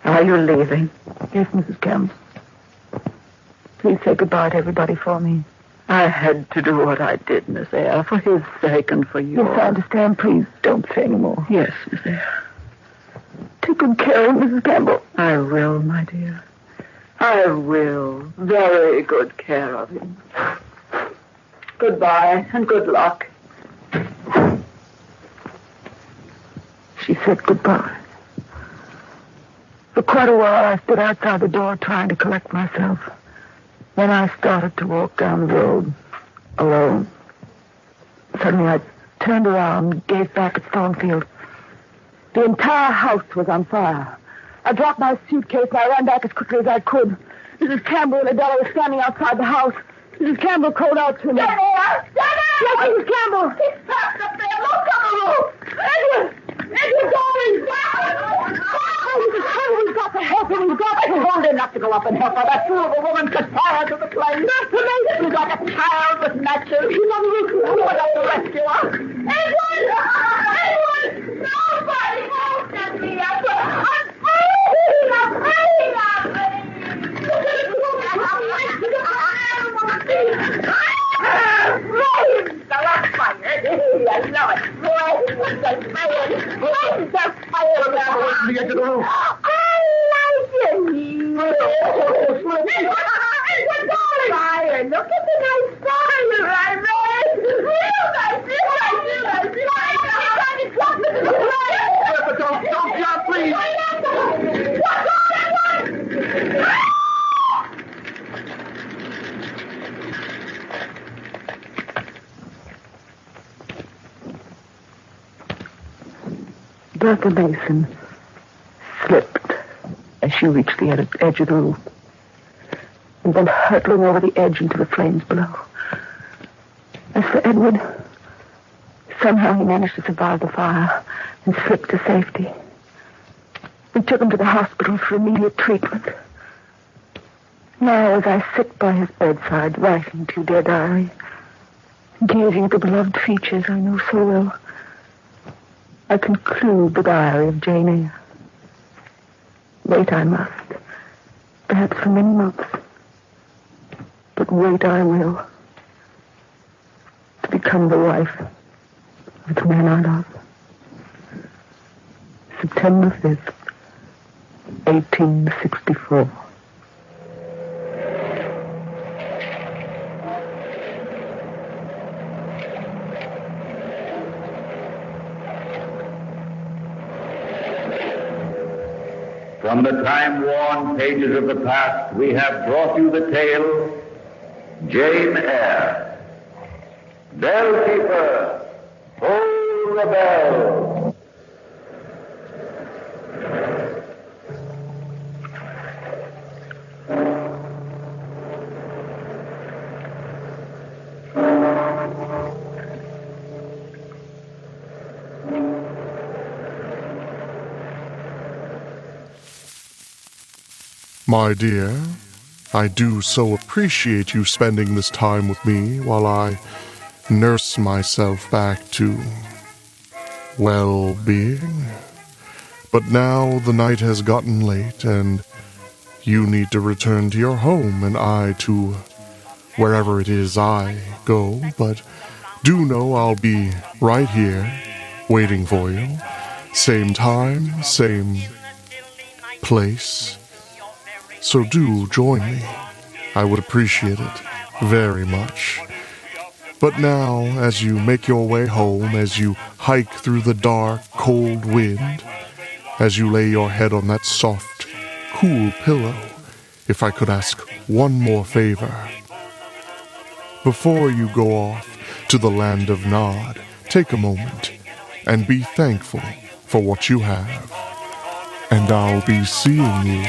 are you leaving? Yes, Mrs. Campbell. Please say goodbye to everybody for me. I had to do what I did, Miss Eyre, for his sake and for yours. Yes, I understand. Please don't say any more. Yes, Miss Eyre. Take good care of Mrs. Campbell. I will, my dear. I will. Very good care of him. Goodbye and good luck. She said goodbye. For quite a while, I stood outside the door trying to collect myself. Then I started to walk down the road, alone. Suddenly, I turned around and gazed back at Thornfield. The entire house was on fire. I dropped my suitcase and I ran back as quickly as I could. Mrs. Campbell and Adela were standing outside the house. Mrs. Campbell called out to me. Get out! Yes, Mrs. Campbell! He's trapped up there! Look on the roof! Edward, darling! Oh, Mrs. Campbell, we've got to help him. We've got to hold him not to go up and help her. That fool of a woman could fire to the flames. Not to me. We've got a child with matches. She's on the roof. Who would have to rescue her? Edward! Nobody won't let me up! I'm free! I'm free! I'm free! Flames are fire! I know it! Flames are fire! Flames are fire! To the edge of the roof. I like it! Fire! Look at the nice fire I made! Real nice! Don't jump, please! Bertha Mason slipped as she reached the edge of the roof, and then hurtling over the edge into the flames below. As for Edward, somehow he managed to survive the fire and slip to safety. We took him to the hospital for immediate treatment. Now, as I sit by his bedside, writing to dear diary, gazing at the beloved features I know so well, I conclude the diary of Jane Eyre. Wait I must, perhaps for many months, but wait I will, to become the wife of the man I love. September 5th, 1864. From the time-worn pages of the past, we have brought you the tale, Jane Eyre. Bellkeeper, hold the bell. My dear, I do so appreciate you spending this time with me while I nurse myself back to well-being. But now the night has gotten late, and you need to return to your home, and I to wherever it is I go. But do know I'll be right here, waiting for you. Same time, same place. So do join me. I would appreciate it very much. But now, as you make your way home, as you hike through the dark, cold wind, as you lay your head on that soft, cool pillow, if I could ask one more favor. Before you go off to the land of Nod, take a moment and be thankful for what you have. And I'll be seeing you